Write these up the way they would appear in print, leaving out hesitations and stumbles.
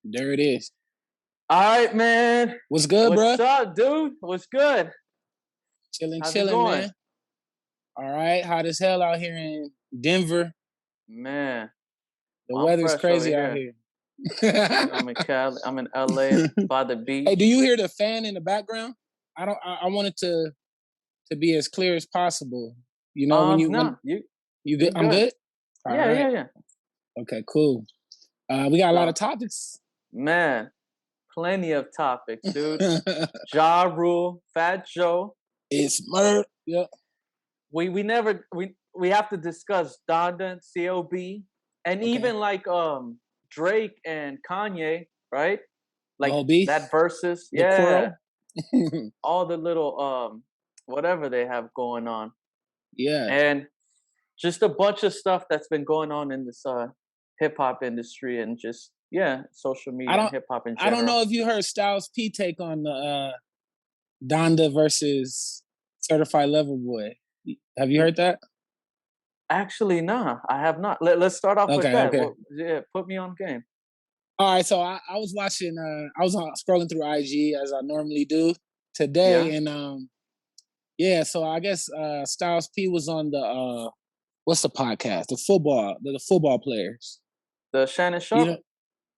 There it is. All right, man. What's good, bro? What's up, dude? What's good? Chilling, How's it going? man. All right, hot as hell out here in Denver. Man, The I'm weather's fresh over crazy out here. here. I'm in Cali. I'm in LA by the beach. Hey, do you hear the fan in the background? I want it to be as clear as possible. You know, when you good? I'm good. All right. Yeah. Okay, cool. We got a lot of topics. Man, plenty of topics, dude. Ja Rule, Fat Joe. It's murder. Yep. We have to discuss Donda, COB, and even like Drake and Kanye, right? Like that versus, yeah. All the little whatever they have going on. Yeah. And just a bunch of stuff that's been going on in this hip hop industry and just social media and hip hop in general. I don't know if you heard Styles P take on the Donda versus Certified Lover Boy. Have you heard that? Actually, nah, I have not. Let's start off with that. Okay. Well, put me on game. All right, so I was watching. I was scrolling through IG as I normally do today, and so I guess Styles P was on the what's the podcast? The football players. The Shannon Sharp.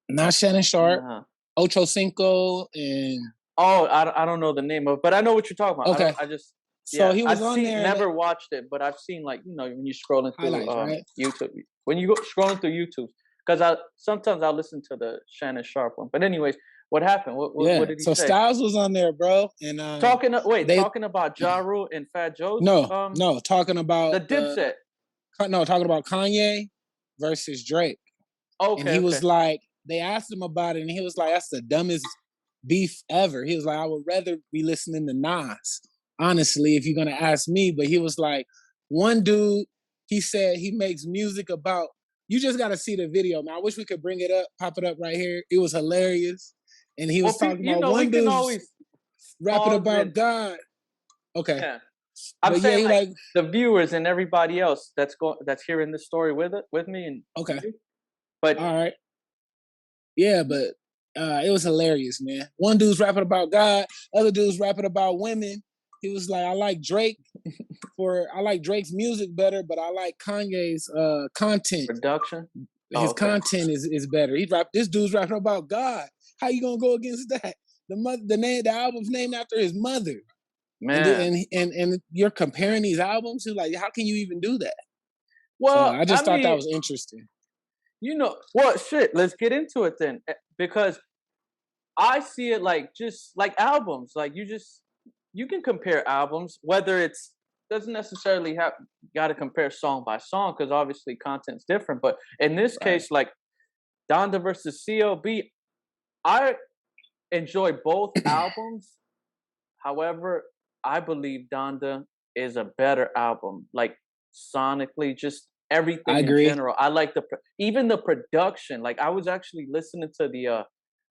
Not Shannon Sharp. Ocho Cinco and. Oh, I don't know the name of, but I know what you're talking about. Okay. I just. So he was on there. Never watched it, but I've seen when you're scrolling through right? YouTube. When you go scrolling through YouTube, because sometimes I'll listen to the Shannon Sharp one. But anyways, what happened? What did he say? So Styles was on there, bro, and talking about Ja Rule and Fat Joe's. No, talking about the Dipset. Talking about Kanye versus Drake. Okay, and he was like, they asked him about it, and he was like, "That's the dumbest beef ever." He was like, "I would rather be listening to Nas, honestly, if you're gonna ask me." But he was like, one dude, he said he makes music about. You just gotta see the video, man. I wish we could bring it up, pop it up right here. It was hilarious, and he was talking about one dude rapping about God. Okay, yeah. I'm saying like the viewers and everybody else that's hearing this story with me and okay. But all right. Yeah, but it was hilarious, man. One dude's rapping about God, other dude's rapping about women. He was like, I like Drake's music better, but I like Kanye's content. Production? His content is better. This dude's rapping about God. How you gonna go against that? The album's named after his mother. Man. And you're comparing these albums? Like, how can you even do that? Well, so I just thought that was interesting. Let's get into it then. Because I see it like just like albums. Like you can compare albums, whether it's doesn't necessarily got to compare song by song because obviously content's different. But in this case, like Donda versus COB, I enjoy both albums. However, I believe Donda is a better album, like sonically, just everything in general. I like even the production. Like I was actually listening to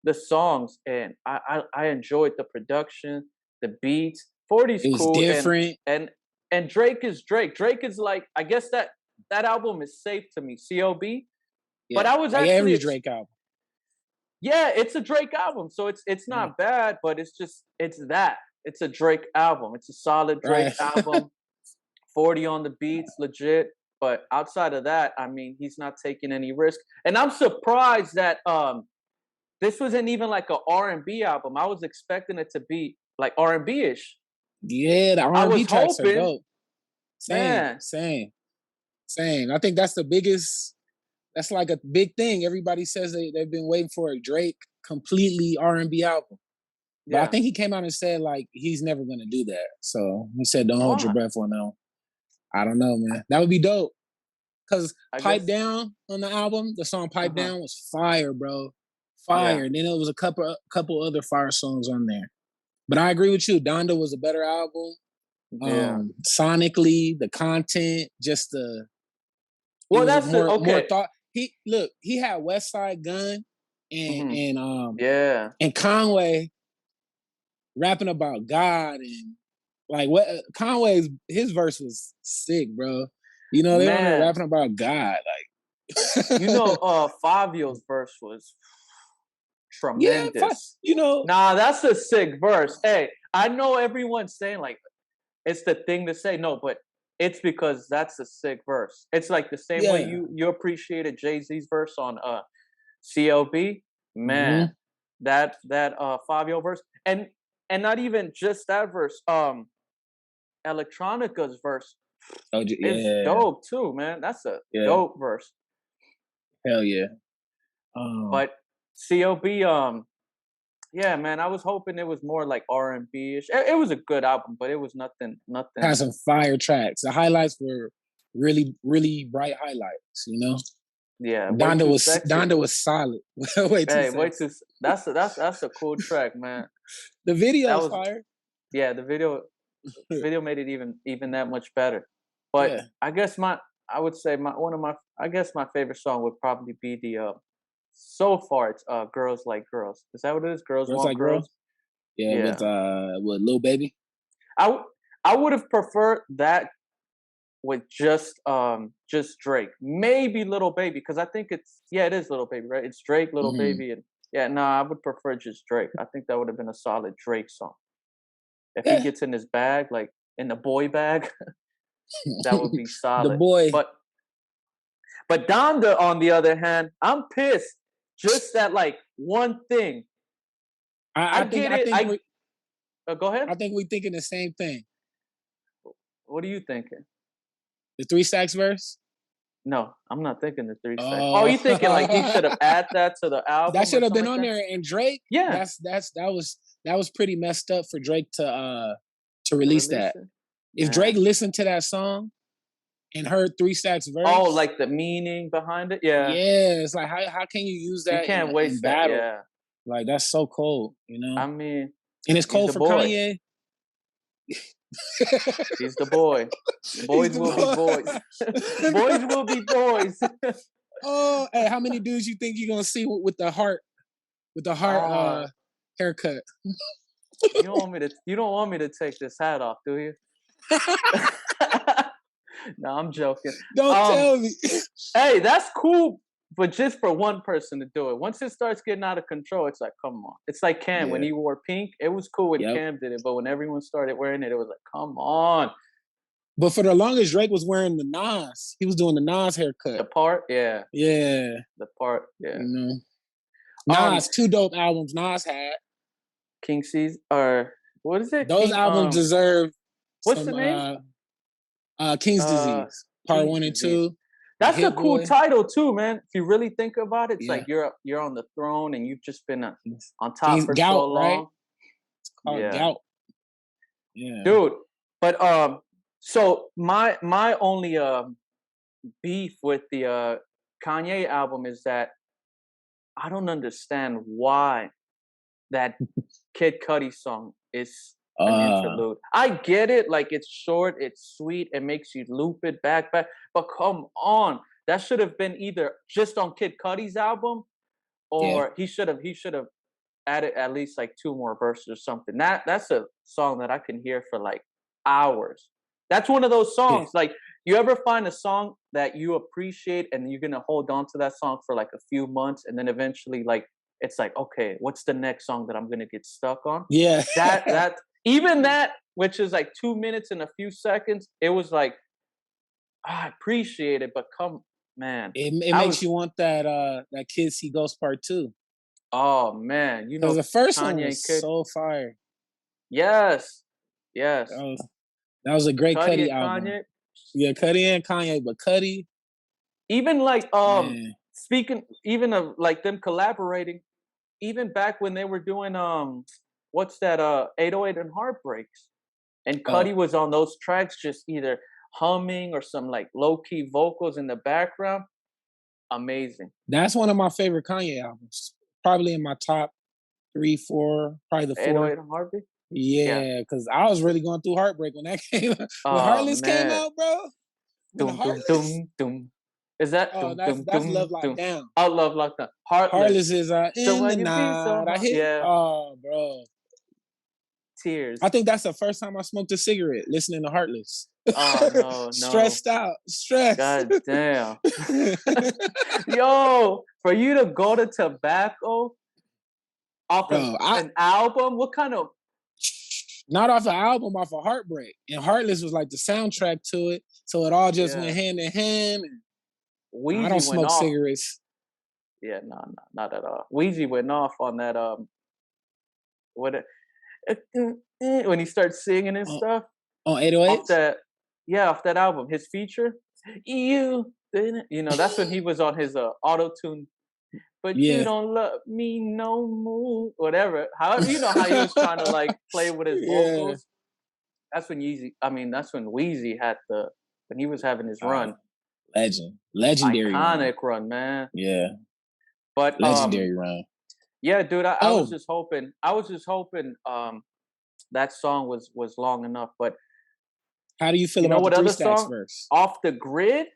the songs, and I enjoyed the production, the beats. 40's cool, different, and Drake is Drake. Drake is like, I guess that album is safe to me, COB. Yeah, but I was actually every Drake album. Yeah, it's a Drake album, so it's not bad, but it's that. It's a Drake album. It's a solid Drake album. 40 on the beats, legit. But outside of that, I mean, he's not taking any risk. And I'm surprised that this wasn't even like an R&B album. I was expecting it to be like R&B-ish. Yeah, the R&B tracks are dope. Same. I think that's the biggest. That's like a big thing. Everybody says they've been waiting for a Drake completely R&B album. But I think he came out and said like he's never gonna do that. So he said, "Don't hold your breath on that." I don't know, man. That would be dope. Cause Pipe Down on the album, the song Pipe Down was fire, bro. Fire. Yeah. And then it was a couple other fire songs on there. But I agree with you. Donda was a better album. Sonically, the content, just the more thought. He had West Side Gun and Conway rapping about God and like what Conway's his verse was sick, bro. You know, they were rapping about God, like Fabio's verse was tremendous. You know, nah, that's a sick verse. Hey, I know everyone's saying like it's the thing to say. No, but it's because that's a sick verse. It's like the same way you appreciated Jay-Z's verse on CLB. Man, mm-hmm. that Fabio verse, and not even just that verse. Electronica's verse is dope too, man. That's a dope verse. Hell yeah. But CLB, yeah, man, I was hoping it was more like R&B-ish. It was a good album, but it was nothing. Had some fire tracks. The highlights were really, really bright highlights. You know. Yeah, Donda was solid. Way too sexy. That's a cool track, man. The video was fire. Yeah, the video made it even that much better. But I guess my favorite song would probably be the so far it's Girls Like Girls. Is that what it is? Girls Want Like Girls? Yeah, with Lil Baby. I would have preferred that with just Drake. Maybe Little Baby, because I think it is Little Baby, right? It's Drake, Little Baby, and I would prefer just Drake. I think that would have been a solid Drake song. If he gets in his bag, like in the boy bag, that would be solid. The boy. But Donda, on the other hand, I'm pissed. Just that like one thing. I get it. Go ahead. I think we're thinking the same thing. What are you thinking? The 3 Stacks verse? No, I'm not thinking the 3 Stacks. Oh, you thinking like he should have added that to the album? That should have been on there. And Drake, yeah, that was pretty messed up for Drake to release that. If Drake listened to that song and heard 3 Stacks verse, like the meaning behind it, yeah, it's like how can you use that? You can't waste in battle? That, yeah. Like that's so cold, you know. I mean, and it's cold for Kanye. He's the boy. Boys will be boys. Boys will be boys. Oh, hey, how many dudes you think you're gonna see with the heart haircut? You don't want me to take this hat off, do you? No, I'm joking. Don't tell me. Hey, that's cool, but just for one person to do it. Once it starts getting out of control, it's like, come on. It's like Cam when he wore pink. It was cool when Cam did it, but when everyone started wearing it, it was like, come on. But for the longest, Drake was wearing the Nas. He was doing the Nas haircut. The part, yeah. Yeah. The part, yeah. You know? Nas, 2 dope albums Nas had. King C's, or what is it? Those albums deserve what's the name? King's Disease, Part 1 and 2. That's a cool title too, man. If you really think about it, it's like you're on the throne and you've just been on top for gout, so long. Right? It's called gout. Yeah, dude. But so my only beef with the Kanye album is that I don't understand why that Kid Cudi song is an interlude. I get it, like it's short, it's sweet, it makes you loop it back, but come on, that should have been either just on Kid Cudi's album, or he should have added at least like 2 more verses or something. That's a song that I can hear for like hours. That's one of those songs. Like, you ever find a song that you appreciate and you're gonna hold on to that song for like a few months, and then eventually, like, it's like, okay, what's the next song that I'm gonna get stuck on? Yeah, that even that, which is like 2 minutes and a few seconds, it was like, I appreciate it, but it makes you want that Kids See Ghost Part 2. Oh man, you know the first Kanye one was so fire. Yes. That was a great Cudi album. Kanye. Yeah, Cudi and Kanye, but Cudi. Even like speaking even of like them collaborating, even back when they were doing what's that 808 and Heartbreaks, and Cudi was on those tracks just either humming or some like low-key vocals in the background. Amazing. That's one of my favorite Kanye albums. Probably in my top 3, 4, probably the 4. 808 and Heartbreak? Yeah, because I was really going through heartbreak when that came out. When Heartless came out, bro. Doom. Is that that's Love Lockdown? Oh, Love Lockdown. Heartless is in the night. I hit. Yeah. Oh, bro. Tears. I think that's the first time I smoked a cigarette listening to Heartless. Oh no. Stressed out. God damn. Yo, for you to go to tobacco off Bro, an album? What kind of? Not off the album, off of Heartbreak. And Heartless was like the soundtrack to it. So it all just went hand in hand. And I don't smoke cigarettes. Yeah, no, not at all. Weezy went off on that when he starts singing and stuff. On 808s? Off that album, his feature. That's when he was on his auto-tune. But you don't love me no more. Whatever. However, you know how he was trying to like play with his vocals. That's when Weezy had when he was having his run. Legendary iconic run, man. Yeah. But legendary run. Yeah, dude, I was just hoping that song was long enough. But how do you feel about the 3 Stacks verse? Off the Grid?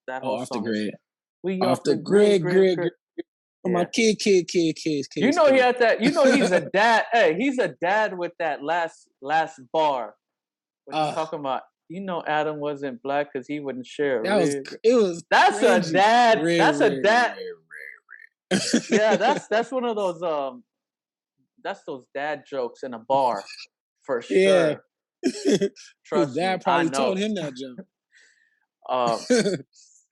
That whole Off song the Grid. We off the grid. For my kids. You know he had that. You know he's a dad. Hey, he's a dad with that last bar. What he's talking about? You know, Adam wasn't black because he wouldn't share. That's cringy. A dad. That's a dad. Yeah, that's one of those. That's those dad jokes in a bar, for sure. Yeah. Trust his dad probably told him that joke.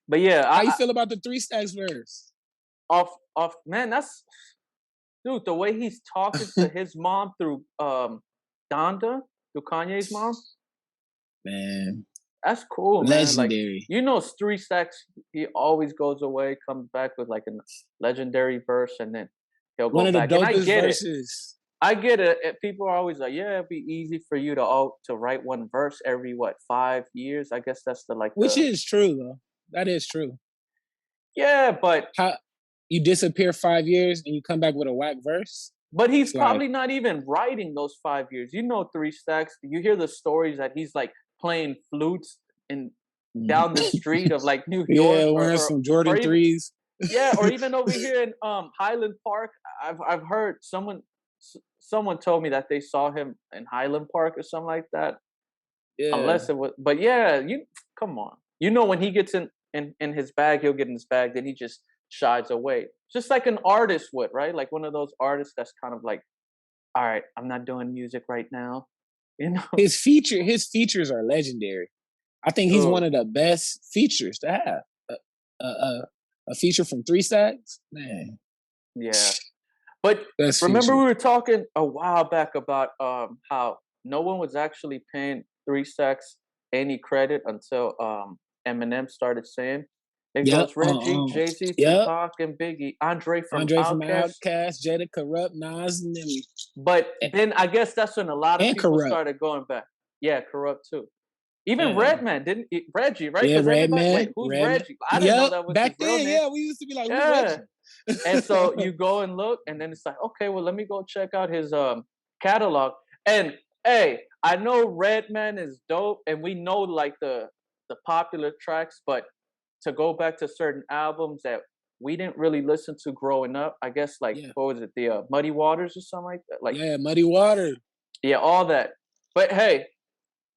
But yeah, how you feel about the 3 Stacks verse? Man, that's dude. The way he's talking to his mom through Donda, through Kanye's mom. Man, that's cool, legendary. Man. Like, 3 Stacks, he always goes away, comes back with like a legendary verse, and then he'll go back. And I get verses. I get it. People are always like, "Yeah, it'd be easy for you to write one verse every 5 years." I guess that's which is true though. That is true. Yeah, but how you disappear 5 years and you come back with a whack verse? But he's probably not even writing those 5 years. 3 Stacks. You hear the stories that he's like playing flutes down the street of like New York. Yeah, wearing some Jordan 3s. Yeah, or even over here in Highland Park. I've heard someone told me that they saw him in Highland Park or something like that. Yeah. Unless it was, but yeah, come on. When he gets in his bag, he'll get in his bag. Then he just shies away, just like an artist would, right? Like one of those artists that's kind of like, all right, I'm not doing music right now. His features are legendary. I think he's one of the best features to have. A feature from 3 Stacks, man. Yeah, but remember we were talking a while back about how no one was actually paying 3 Stacks any credit until Eminem started saying. It goes Reggie, Jay-Z, Tupac, and Biggie, Andre from Outkast, Jada, Corrupt, Nas, and them. But then I guess that's when a lot of people started going back. Yeah, Corrupt too. Even Redman didn't Reggie, right? Yeah, Redman. Wait, who's Reggie? I didn't know that was back his real then. name. Yeah, we used to be like, who's Reggie? And so you go and look, and then it's like, okay, well, let me go check out his catalog. And hey, I know Redman is dope, and we know like the popular tracks, but to go back to certain albums that we didn't really listen to growing up, I guess what was it, the Muddy Waters or something like that? Like Muddy Waters. Yeah, all that. But hey,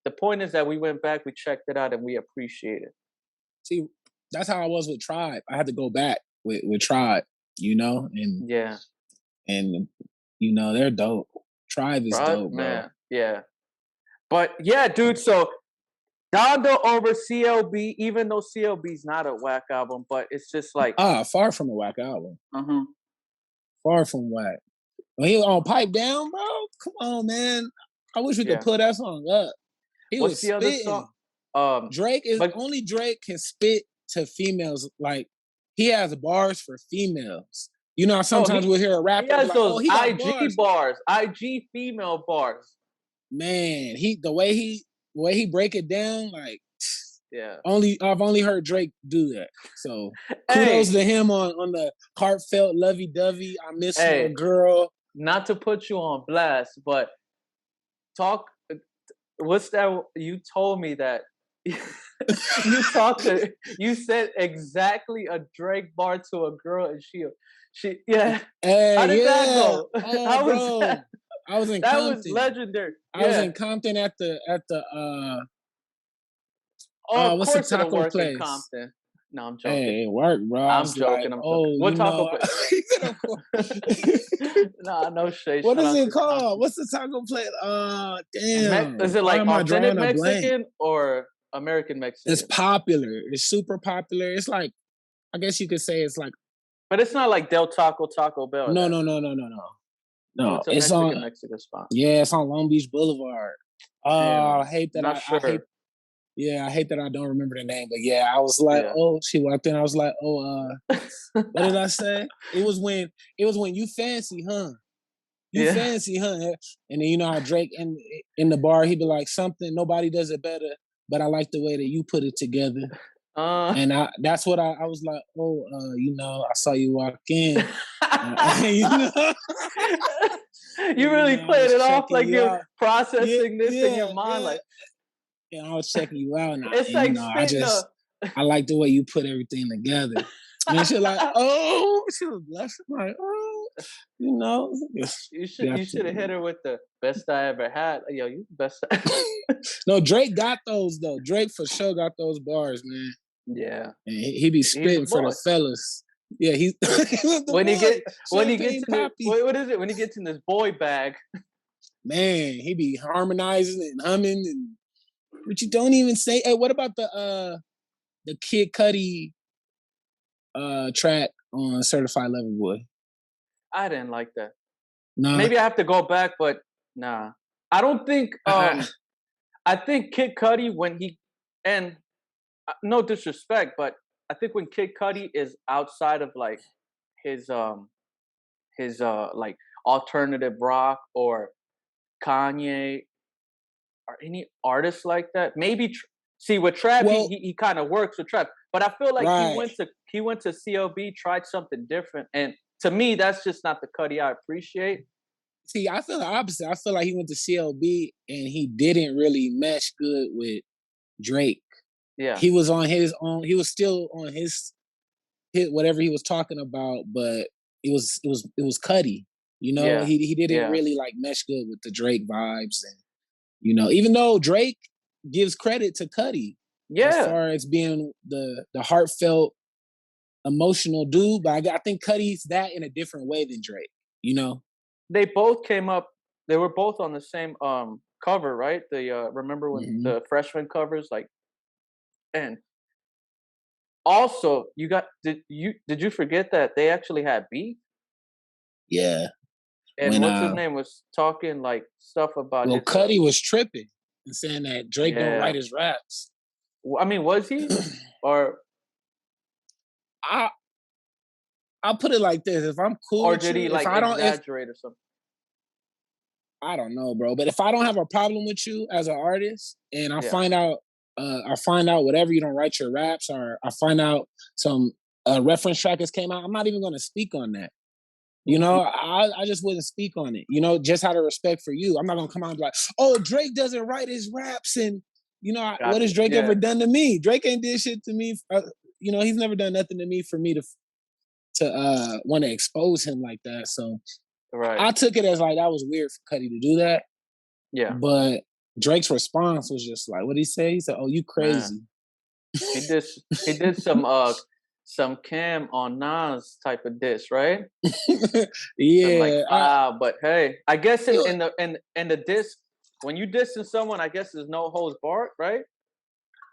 the point is that we went back, we checked it out, and we appreciate it. See, that's how I was with Tribe. I had to go back with Tribe, and and they're dope. Tribe is dope, man. Bro. Yeah, but yeah, dude. So Donda over CLB, even though CLB's not a whack album, but it's just like far from a whack album. Far from whack. When he was on Pipe Down, bro, come on, man. I wish we could pull that song up. He was spitting. Drake is only Drake can spit to females. Like he has bars for females. Sometimes we'll hear a rapper. He has those IG bars, IG female bars. Man, the way he break it down, like I've only heard Drake do that. So kudos to him on the heartfelt, lovey dovey. I miss my girl. Not to put you on blast, but what's that? You told me that you said exactly a Drake bar to a girl, and she Hey, how did that go? How was that? I was in Compton. That was legendary. I was in Compton at the what's the taco place? Compton. No, I'm joking. Hey, it worked, bro. I I'm was like, joking. I'm joking. oh, What taco place? Nah, no shade. What Shout is out it to called? Taco. What's the taco place? Damn. Is it Why like am I authentic drawing a blank? Mexican or American It's Mexican? popular. It's super popular. It's like, I guess you could say it's like, But it's not like Del Taco, Taco Bell. no, That. no, no, no, no, no. Oh, No, it's a it's on. Mexican spot. Yeah, it's on Long Beach Boulevard. Damn. I hate that. Not I hate. sure. Yeah, I hate that I don't remember the name. But yeah, I was like, Yeah. oh, she walked in. I was like, oh, what did I say? It was when you fancy, huh? You fancy, huh? And then you know how Drake in the bar, he'd be like, something nobody does it better, but I like the way that you put it together. And that's what I was like, oh, you know, I saw you walk in. You know? You really played it off like you're processing this in your mind, like. And I was checking you out, and It's like you know, I like the way you put everything together. And she's like, oh, she was blushing, like, oh, you know. You should have hit her with the best I ever had. Yo, you the best. No, Drake got those though. Drake for sure got those bars, man. Yeah, and he be spitting for the fellas. Yeah, he's when he gets what is it? When he gets in this boy bag, man, he be harmonizing and humming, and but you don't even say. Hey, what about the Kid Cudi track on Certified Lover Boy? I didn't like that. Nah. Maybe I have to go back, but nah. I don't think. I think Kid Cudi when he and no disrespect, but I think when Kid Cudi is outside of like his like alternative rock or Kanye or any artists like that, maybe see with trap he kind of works with trap, but I feel like he went to CLB, tried something different, and to me that's just not the Cudi I appreciate. See, I feel the opposite. I feel like he went to CLB and he didn't really mesh good with Drake. Yeah, he was on his own. He was still on his whatever he was talking about, but it was Cudi. You know, he didn't really like mesh good with the Drake vibes, and you know, even though Drake gives credit to Cudi, as far as being the heartfelt, emotional dude, but I think Cudi's that in a different way than Drake. You know, they both came up. They were both on the same cover, right? The remember when the freshman covers, like. And also, did you forget that they actually had beef? Yeah. And when, what's his name was talking like stuff about. Well, Cudi was tripping and saying that Drake don't write his raps. I mean, was he? Or I'll put it like this: if I'm cool, or with did you, he like exaggerate or something? I don't know, bro. But if I don't have a problem with you as an artist, and I find out whatever you don't write your raps, or I find out some reference track has came out, I'm not even going to speak on that. You know, I just wouldn't speak on it. You know, just out of respect for you, I'm not going to come out and be like, "Oh, Drake doesn't write his raps," and you know, what has Drake ever done to me? Drake ain't did shit to me. You know, he's never done nothing to me for me to want to expose him like that. So. Right. I took it as like that was weird for Cudi to do that. Yeah. But Drake's response was just like, what did he say? He said, "Oh, you crazy." Man. He did some Cam on Nas type of diss, right? Yeah. But hey, I guess in the diss, when you dissing someone, I guess there's no holds barred, right?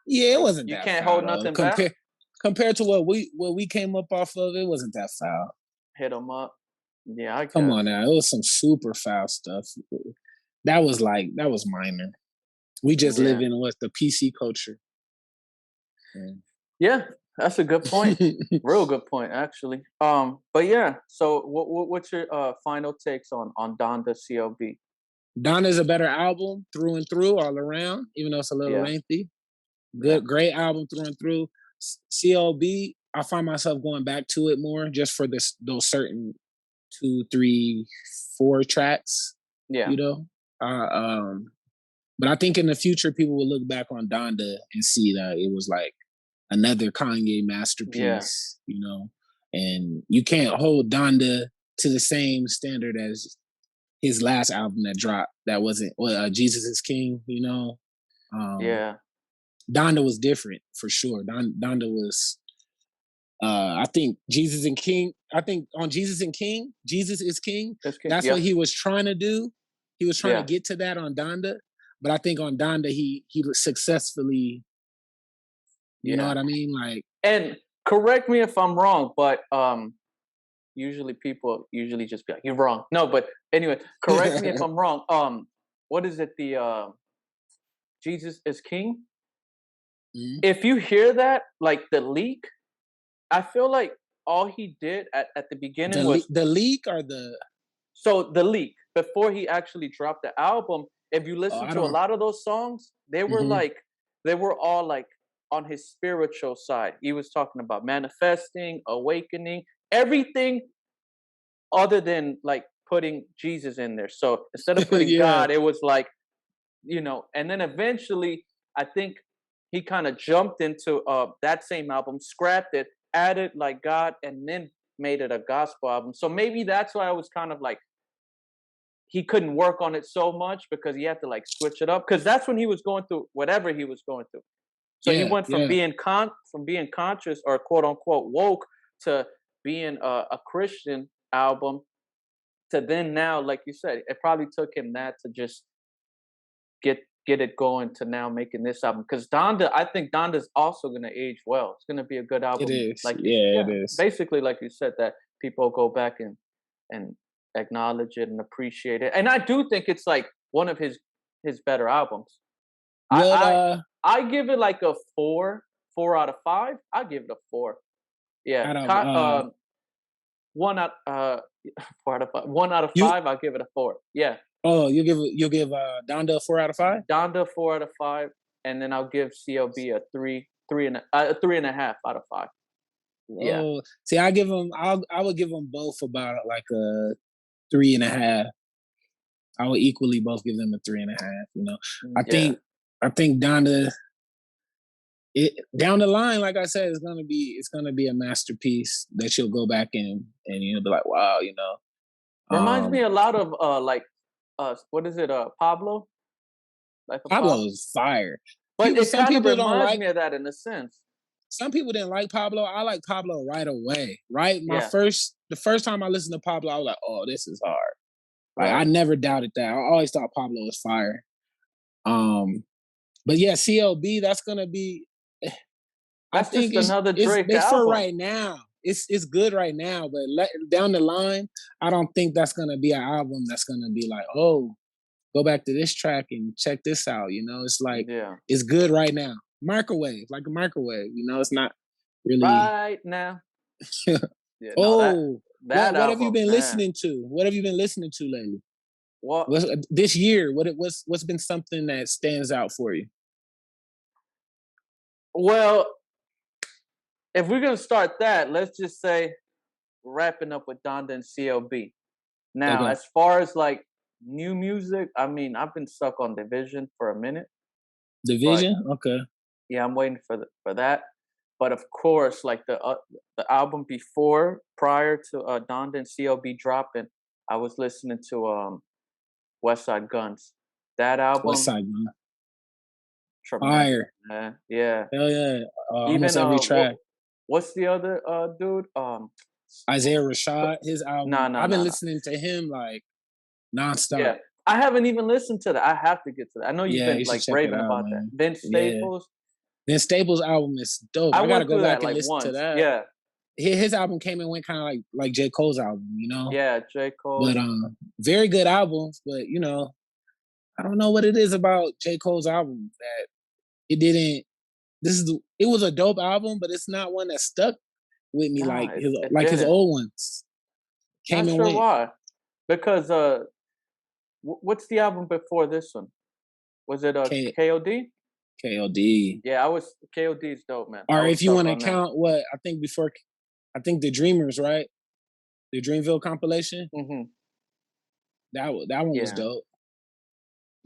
Yeah, it wasn't that foul. You can't foul, hold nothing back. Compared to what we came up off of, it wasn't that foul. Hit him up. Yeah, I guess. Come on now. It was some super foul stuff. That was minor. We just live in the PC culture. Yeah, that's a good point. Real good point, actually. But yeah, so what's your final takes on Donda CLB? Donda's a better album through and through, all around, even though it's a little lengthy. Great album through and through. CLB, I find myself going back to it more just for those certain 2, 3, 4 tracks. Yeah. You know? But I think in the future people will look back on Donda and see that it was like another Kanye masterpiece, you know? And you can't hold Donda to the same standard as his last album that dropped. That wasn't Jesus is King, you know? Donda was different for sure. Donda was I think Jesus and King. I think on Jesus and King, Jesus is King. That's what he was trying to do. He was trying to get to that on Donda, but I think on Donda he successfully. You know what I mean? Like, and correct me if I'm wrong, but usually people usually just be like, "You're wrong." No, but anyway, correct me if I'm wrong. What is it? The Jesus is King. Mm-hmm. If you hear that, like the leak, I feel like all he did at the beginning was the leak or the. So the leak before he actually dropped the album. If you listen to a lot of those songs, they were they were all like on his spiritual side. He was talking about manifesting, awakening, everything other than like putting Jesus in there. So instead of putting God, it was like, and then eventually I think he kind of jumped into that same album, scrapped it, added like God, and then made it a gospel album. So maybe that's why I was kind of like, he couldn't work on it so much because he had to like switch it up. Because that's when he was going through whatever he was going through. So he went from being conscious or quote unquote woke to being a Christian album to then now, like you said, it probably took him that to just get it going to now making this album. Because Donda, I think Donda's also going to age well. It's going to be a good album. It is. Like it is. Basically, like you said, that people go back and acknowledge it and appreciate it. And I do think it's like one of his better albums. I give it like a 4 out of 5. I give it a 4. Yeah. 1 out 4 out of 5. 1 out of 5, I'll give it a 4. Yeah. Oh, you'll give Donda a 4 out of 5? Donda 4 out of 5, and then I'll give CLB a 3.5 out of 5. Yeah. Oh, see, I would give them both about like a 3.5. I would equally both give them a 3.5. I think Donda, down the line, like I said, it's gonna be a masterpiece that you'll go back and be like, wow, Reminds me a lot of what is it? Pablo. Pablo is fire, but it kind of reminds me of that in a sense. Some people didn't like Pablo. I like Pablo right away. Right, the first time I listened to Pablo, I was like, oh, this is hard. Like, I never doubted that. I always thought Pablo was fire. But yeah, CLB, that's gonna be. I think just another Drake album. For right now. It's good right now, but down the line, I don't think that's gonna be an album that's gonna be like, oh, go back to this track and check this out. It's like it's good right now. Microwave, like a microwave. It's not really right now. What have you been listening to? What have you been listening to lately? This year? What's been something that stands out for you? Well, if we're gonna start that, let's just say wrapping up with Donda and CLB. Now, as far as like new music, I mean, I've been stuck on Division for a minute. Division, okay. Yeah, I'm waiting for that. But of course, like the album prior to Donda and CLB dropping, I was listening to West Side Guns. That album, West Side Gun, fire, man. Yeah, hell yeah. Almost every track. What's the other dude? Isaiah Rashad, his album. I've been listening to him like nonstop. Yeah, I haven't even listened to that. I have to get to that. I know you've been like raving about that. Vince Staples. Vince Staples' album is dope. I gotta go back and listen to that. Yeah. His album came and went kind of like J. Cole's album, Yeah, J. Cole. But very good albums. But I don't know what it is about J. Cole's album that it didn't. It was a dope album, but it's not one that stuck with me his old ones. Not sure why. Because what's the album before this one? Was it KOD? KOD. Yeah, KOD is dope, man. Or if you want to count I think the Dreamers, right? The Dreamville compilation. Mm-hmm. That one was dope.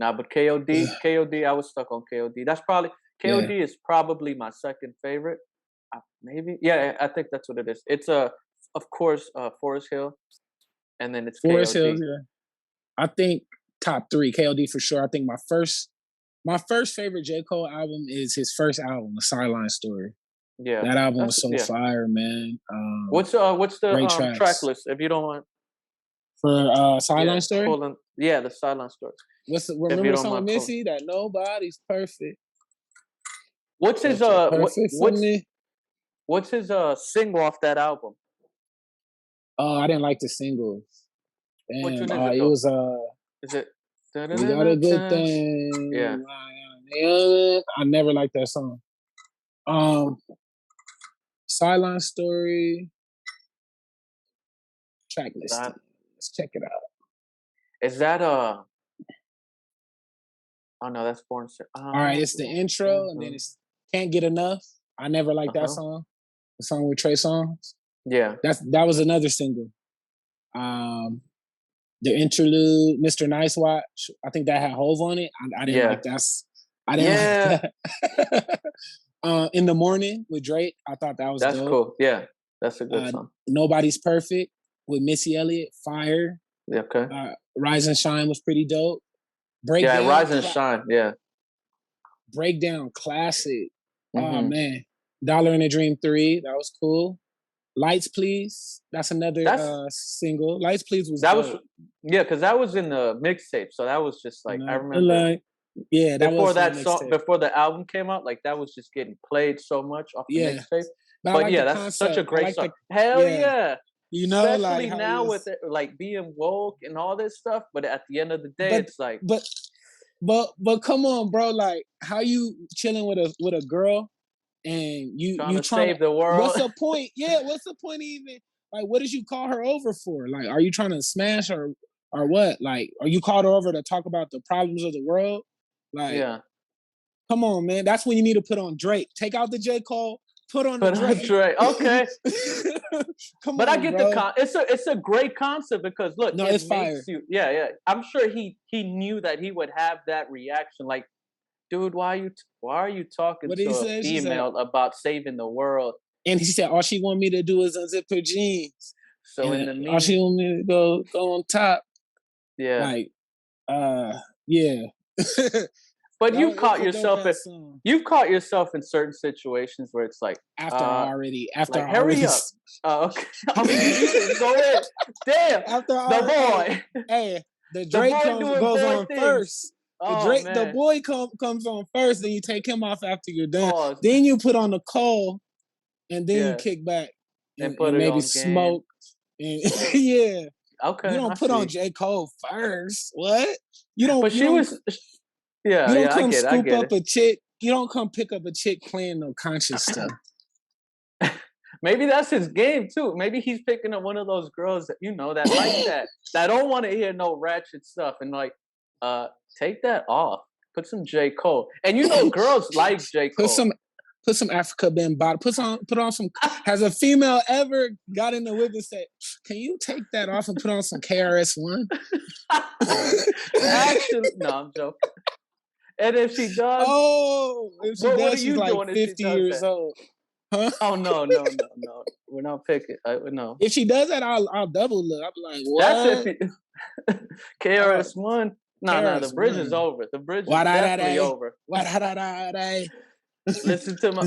Nah, but KOD, I was stuck on KOD. That's probably KOD is probably my second favorite. Maybe, yeah, I think that's what it is. It's of course, Forest Hill, and then it's Forest KOD. Hill. Yeah, I think top 3 KOD for sure. I think my first favorite J. Cole album is his first album, The Sideline Story. Yeah, That album was so fire, man. What's the track tracks list if you don't mind? for Sideline Yeah, Story. the Sideline Story. Remember If you the don't song mind pulling. Missy that nobody's perfect, What's his but you're perfect for me. what's his single off that album? Oh, I didn't like the singles. What Damn, tune is it it though? was Is it? We Got a Good Yeah. Thing. I never liked that song. Sideline Story track listing. Let's check it out. Is that Oh no, that's Born. All right, it's the intro, and then it's Can't Get Enough. I never liked that song. The song with Trey Songz. Yeah, that was another single. The interlude, Mr. Nice Watch. I think that had Hove on it. I didn't like that. I didn't like that. In the Morning with Drake. I thought that was that's dope. cool. Yeah, that's a good song. Nobody's Perfect with Missy Elliott. Fire. Yeah, okay. Rise and Shine was pretty dope. Breakdown. Yeah, Rise and Shine. Yeah. Breakdown classic. Oh man. Dollar in a Dream 3. That was cool. Lights Please. That's another single. Lights Please was dope. Because that was in the mixtape. So that was just like I remember. Like, yeah, that before was that song, before the album came out, like that was just getting played so much off the mixtape. But like that's concept. Such a great song. Hell yeah. You know, especially like now with it, like being woke and all this stuff. But at the end of the day, it's like, but come on, bro. Like, how you chilling with a girl and you trying to trying save the world? What's the point? Yeah, what's the point even? Like, what did you call her over for? Like, are you trying to smash her or what? Like, are you called her over to talk about the problems of the world? Like, come on, man. That's when you need to put on Drake. Take out the J. Cole. Put on Drake. Okay. Come but on, I get bro. It's a great concept because look, no, it's fire. Yeah. I'm sure he knew that he would have that reaction. Like, dude, why are you talking to a female about saving the world? And he said, all she want me to do is unzip her jeans. So in the meantime, all she want me to go on top. Yeah. Like, yeah. But you've caught yourself in certain situations where it's like after hurry up. Okay. I mean, you can go in. Damn. After the boy. Hey, the Drake goes on first. The boy comes on first, then you take him off after you're done. Pause. Then you put on the Cole, and then you kick back and maybe smoke. And yeah. Okay. You don't put on J. Cole first. What? You don't. But she was. Yeah, you don't come scoop up a chick. You don't come pick up a chick playing no conscious stuff. Maybe that's his game too. Maybe he's picking up one of those girls that that like that don't want to hear no ratchet stuff and like, take that off. Put some J. Cole, and girls like J. Cole. Put some Africa Bambaataa. Put on some. Has a female ever got in the whip and said, "Can you take that off and put on some KRS-One?" Actually, no, I'm joking. And if she does, what she's like 50 years old. Huh? Oh no! We're not picking. No. If she does that, I'll double look. I'll be like, what? That's if KRS-One. No, the bridge is over. The bridge is definitely over. Listen to my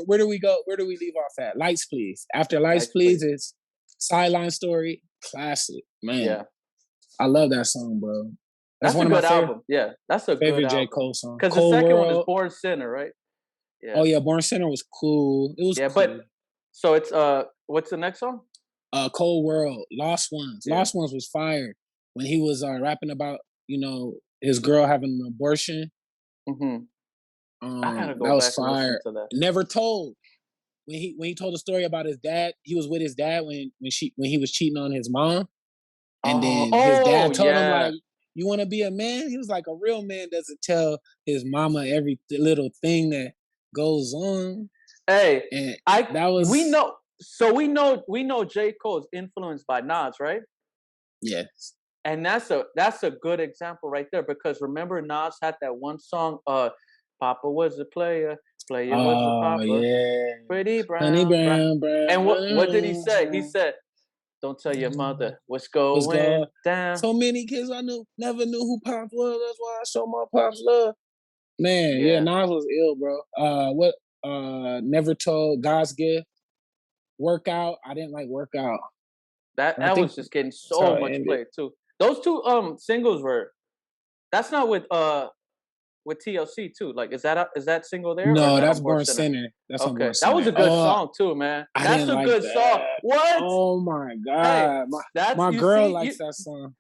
where do we go? Where do we leave off at? Lights, Please. After Lights, Please, it's Sideline Story. Classic, man. Yeah, I love that song, bro. That's one of my favorite album. Yeah, that's a favorite good J. Cole song. Because the second one is Born Sinner, right? Yeah. Oh yeah, Born Sinner was cool. It was cool. But so it's what's the next song? Cold World, Lost Ones. Yeah. Lost Ones was fire when he was rapping about his girl having an abortion. Mm-hmm. I gotta go that was back fire. And listen to that. Never Told. When he told the story about his dad, he was with his dad when he was cheating on his mom, and then his dad told him like, "You want to be a man?" He was like, "A real man doesn't tell his mama every little thing that goes on." Hey, and we know J. Cole is influenced by Nas, right? Yes. And that's a good example right there because remember Nas had that one song, Papa was a player was a papa. Yeah. Pretty brown. Honey brown. And what did he say? He said, "Don't tell your mother what's going down." So many kids I knew never knew who Pops was. That's why I show my Pops love. Man, yeah, Nas was ill, bro. What? Never Told, God's Gift, Workout. I didn't like Workout. That was just getting so much play too. Those two singles were. That's not with TLC too. Like, is that single there? No, or is that that's on Born Sinner. That's on Born That was Sinner. a good song too, man. That's a good song. What? Oh my god, my girl likes that song.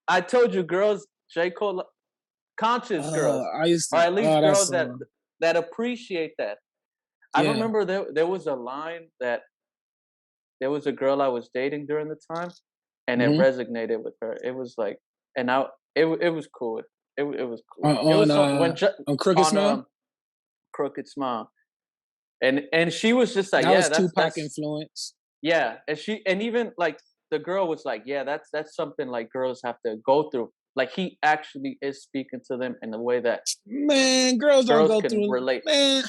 I told you, girls, J. Cole, conscious girls, or at least girls that appreciate that. I remember there was a line that there was a girl I was dating during the time, and it resonated with her. It was like, and it was cool. It was cool. On Crooked Smile? Crooked Smile. And she was just like, that was Tupac influence. Yeah, and even like the girl was like, yeah, that's something like girls have to go through. Like he actually is speaking to them in a way that girls don't go can through relate. Man,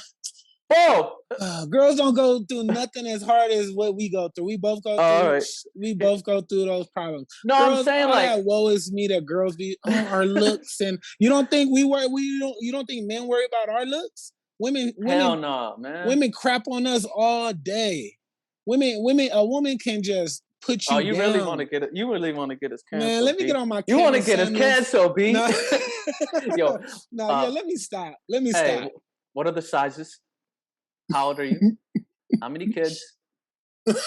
girls don't go through nothing as hard as what we go through. We both go through. We both go through those problems. No, girls, I'm saying like that woe is me that girls be our looks, and you don't think you don't think men worry about our looks? Women, hell no, man. Women crap on us all day. A woman can just put you. Oh, you down. really want to get it? You really want to get us canceled? Man, let me get on my. You want to get us canceled, B? No. Yo, no, let me stop. Stop. What are the sizes? How old are you? How many kids? That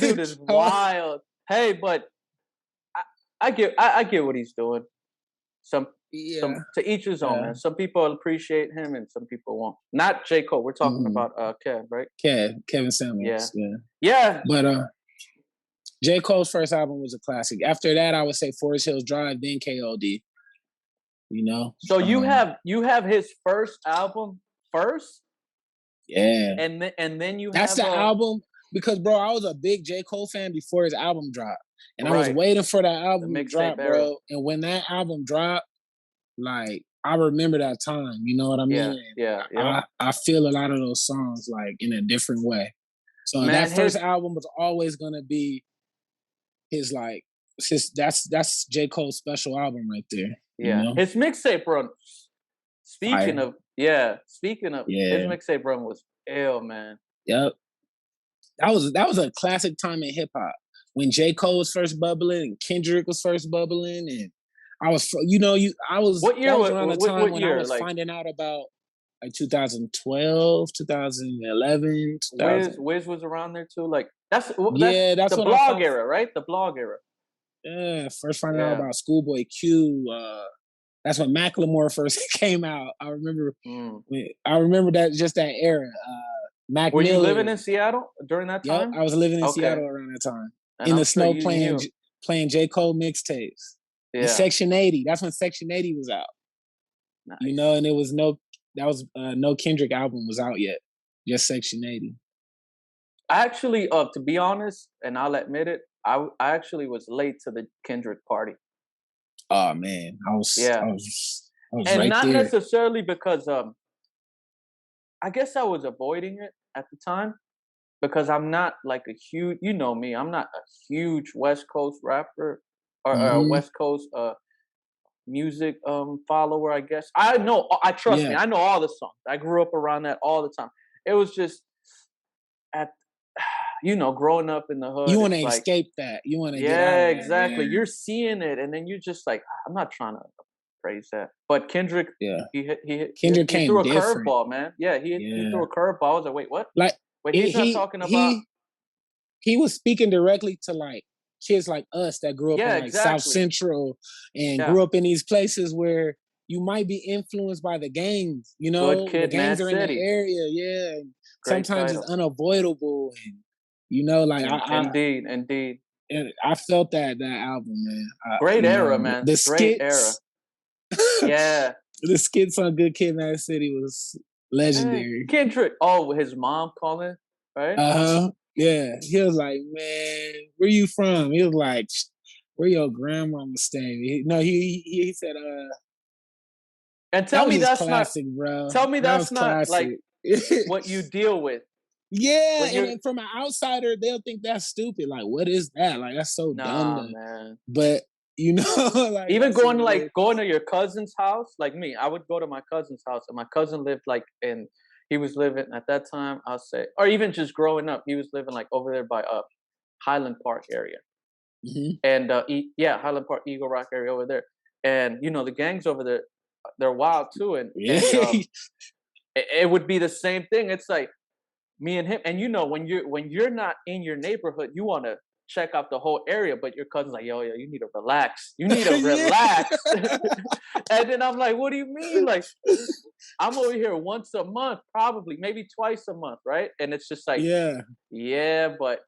dude is wild. Hey, but I get what he's doing. Some to each his own, man. Some people appreciate him and some people won't. Not J. Cole. We're talking about Kev, right? Kevin Samuels. Yeah. But J. Cole's first album was a classic. After that, I would say Forest Hills Drive, then KOD. You know. So you have his first album first. Yeah. And then you that's have the album, because bro, I was a big J. Cole fan before his album dropped. And I was waiting for that album to drop, bro. And when that album dropped, like, I remember that time, you know what I mean? Yeah. I feel a lot of those songs like in a different way. So man, that first album was always gonna be that's J. Cole's special album right there. Yeah. You know? His mixtape run. Speaking of his mixtape run was ill, man. Yep. That was a classic time in hip hop. When J. Cole was first bubbling and Kendrick was first bubbling, and I was what year was around the time when I was finding out about like 2012, 2011. Wiz was around there too. Like that's the blog era, right? The blog era. Yeah, first finding out about Schoolboy Q. That's when Macklemore first came out. I remember. I remember that era. Mac Were Miller. you living in Seattle during that time? Yep, I was living in Seattle around that time. And in the snow, playing J. Cole mixtapes. Yeah. And Section 80. That's when Section 80 was out. Nice. You know, and no Kendrick album was out yet. Just Section 80. I actually, to be honest, and I'll admit it, I actually was late to the Kendrick party. Oh man, I was and right not there. necessarily because I guess I was avoiding it at the time because I'm not like a huge, you know me, I'm not a huge West Coast rapper or West Coast music follower, I guess. Trust me, I know all the songs. I grew up around that all the time. It was just growing up in the hood. You want to escape that. You want to get out of there, exactly. You're seeing it, and then you're just like, I'm not trying to praise that. But Kendrick, Kendrick he threw a curveball, man. Yeah, he threw a curveball. I was like, wait, what? Like, wait, he's not talking about. He was speaking directly to like kids like us that grew up in like South Central and grew up in these places where you might be influenced by the gangs. You know, the gangs are in the area. Yeah, sometimes it's unavoidable, and like indeed. And I felt that album, man. Great era, man. The Great era. Yeah. The skits on Good Kid, Mad City was legendary. Kendrick, his mom calling, right? Yeah. He was like, man, where you from? He was like, where your grandmama staying? No, he said, and tell me that's classic, not, bro. Tell me that's not like what you deal with. Yeah, and from an outsider, they'll think that's stupid. Like, what is that? Like, that's so dumb. Man. But You know, like even going to your cousin's house, like me, I would go to my cousin's house, and my cousin lived like he was living at that time, I'll say, or even just growing up, he was living like over there by Highland Park area, and Highland Park, Eagle Rock area over there, and the gangs over there, they're wild too, and it would be the same thing. It's like me and him, and when you're not in your neighborhood, you want to check out the whole area, but your cousin's like, yo, you need to relax. You need to relax. And then I'm like, what do you mean? Like, I'm over here once a month, probably, maybe twice a month, right? And it's just like, yeah, but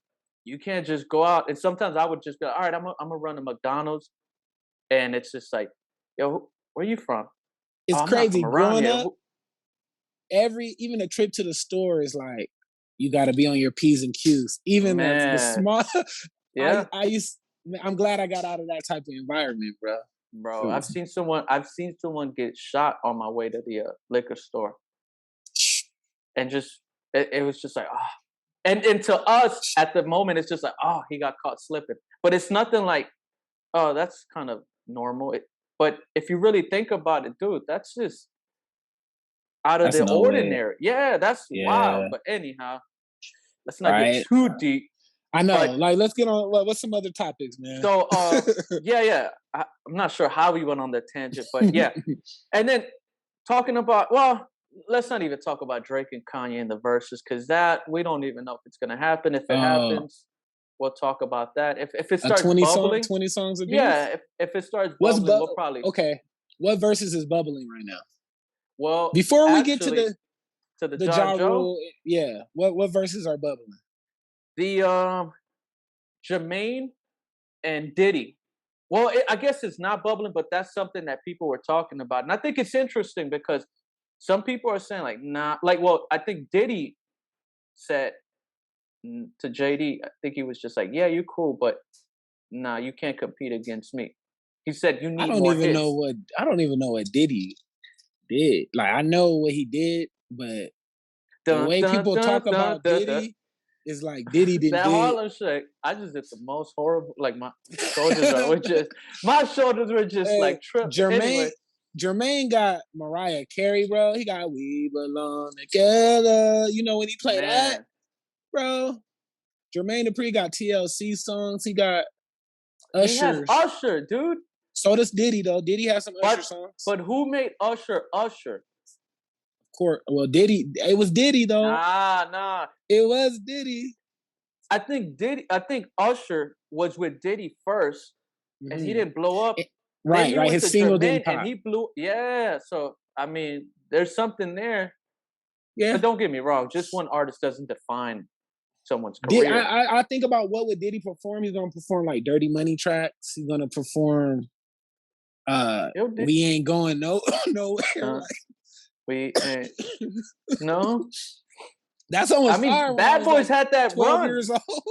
you can't just go out. And sometimes I would just be like, all right, I'm gonna run to McDonald's, and it's just like, yo, where are you from? It's crazy. Growing up, even a trip to the store is like, you got to be on your P's and Q's. Even the small. Yeah. I'm glad I got out of that type of environment, bro. Bro, I've seen someone get shot on my way to the liquor store, and just it was just like, and to us at the moment, it's just like, he got caught slipping. But it's nothing like, that's kind of normal. But if you really think about it, dude, that's just out of the ordinary. Yeah, that's wild. But anyhow, let's not get too deep. I know. Like, let's get on. What's some other topics, man? So, I'm not sure how we went on that tangent, but yeah. And then talking about, let's not even talk about Drake and Kanye in the verses, because that we don't even know if it's gonna happen. If it happens, we'll talk about that. If it starts 20 songs of beef? Yeah. If it starts bubbling, we'll probably. Okay. What verses is bubbling right now? Well, before we get to the Ja Rule, what verses are bubbling? The Jermaine and Diddy. Well, I guess it's not bubbling, but that's something that people were talking about, and I think it's interesting because some people are saying like, nah, like, well, I think Diddy said to JD, I think he was just like, yeah, you cool, but nah, you can't compete against me. He said you need more hits. I don't even know what Diddy did. Like, I know what he did, but the way people talk about Diddy is like Diddy didn't. That Harlem Shake, I just did the most horrible. Like my shoulders were just like tripping. Jermaine got Mariah Carey, bro. He got "We Belong Together." You know when he played that, bro. Jermaine Dupri got TLC songs. He got Usher. He has Usher, dude. So does Diddy, though. Diddy has some Usher songs. But who made Usher? Of course. Well, Diddy. It was Diddy, though. Nah. It was Diddy. I think Usher was with Diddy first, and he didn't blow up. Right. His single didn't pop. And he blew. Yeah. So I mean, there's something there. Yeah. But don't get me wrong. Just one artist doesn't define someone's career. I think about what would Diddy perform. He's gonna perform like Dirty Money tracks. He's gonna perform. We ain't going nowhere. We ain't. No. That's almost. I mean, Bad Boys had that 12 run. years old.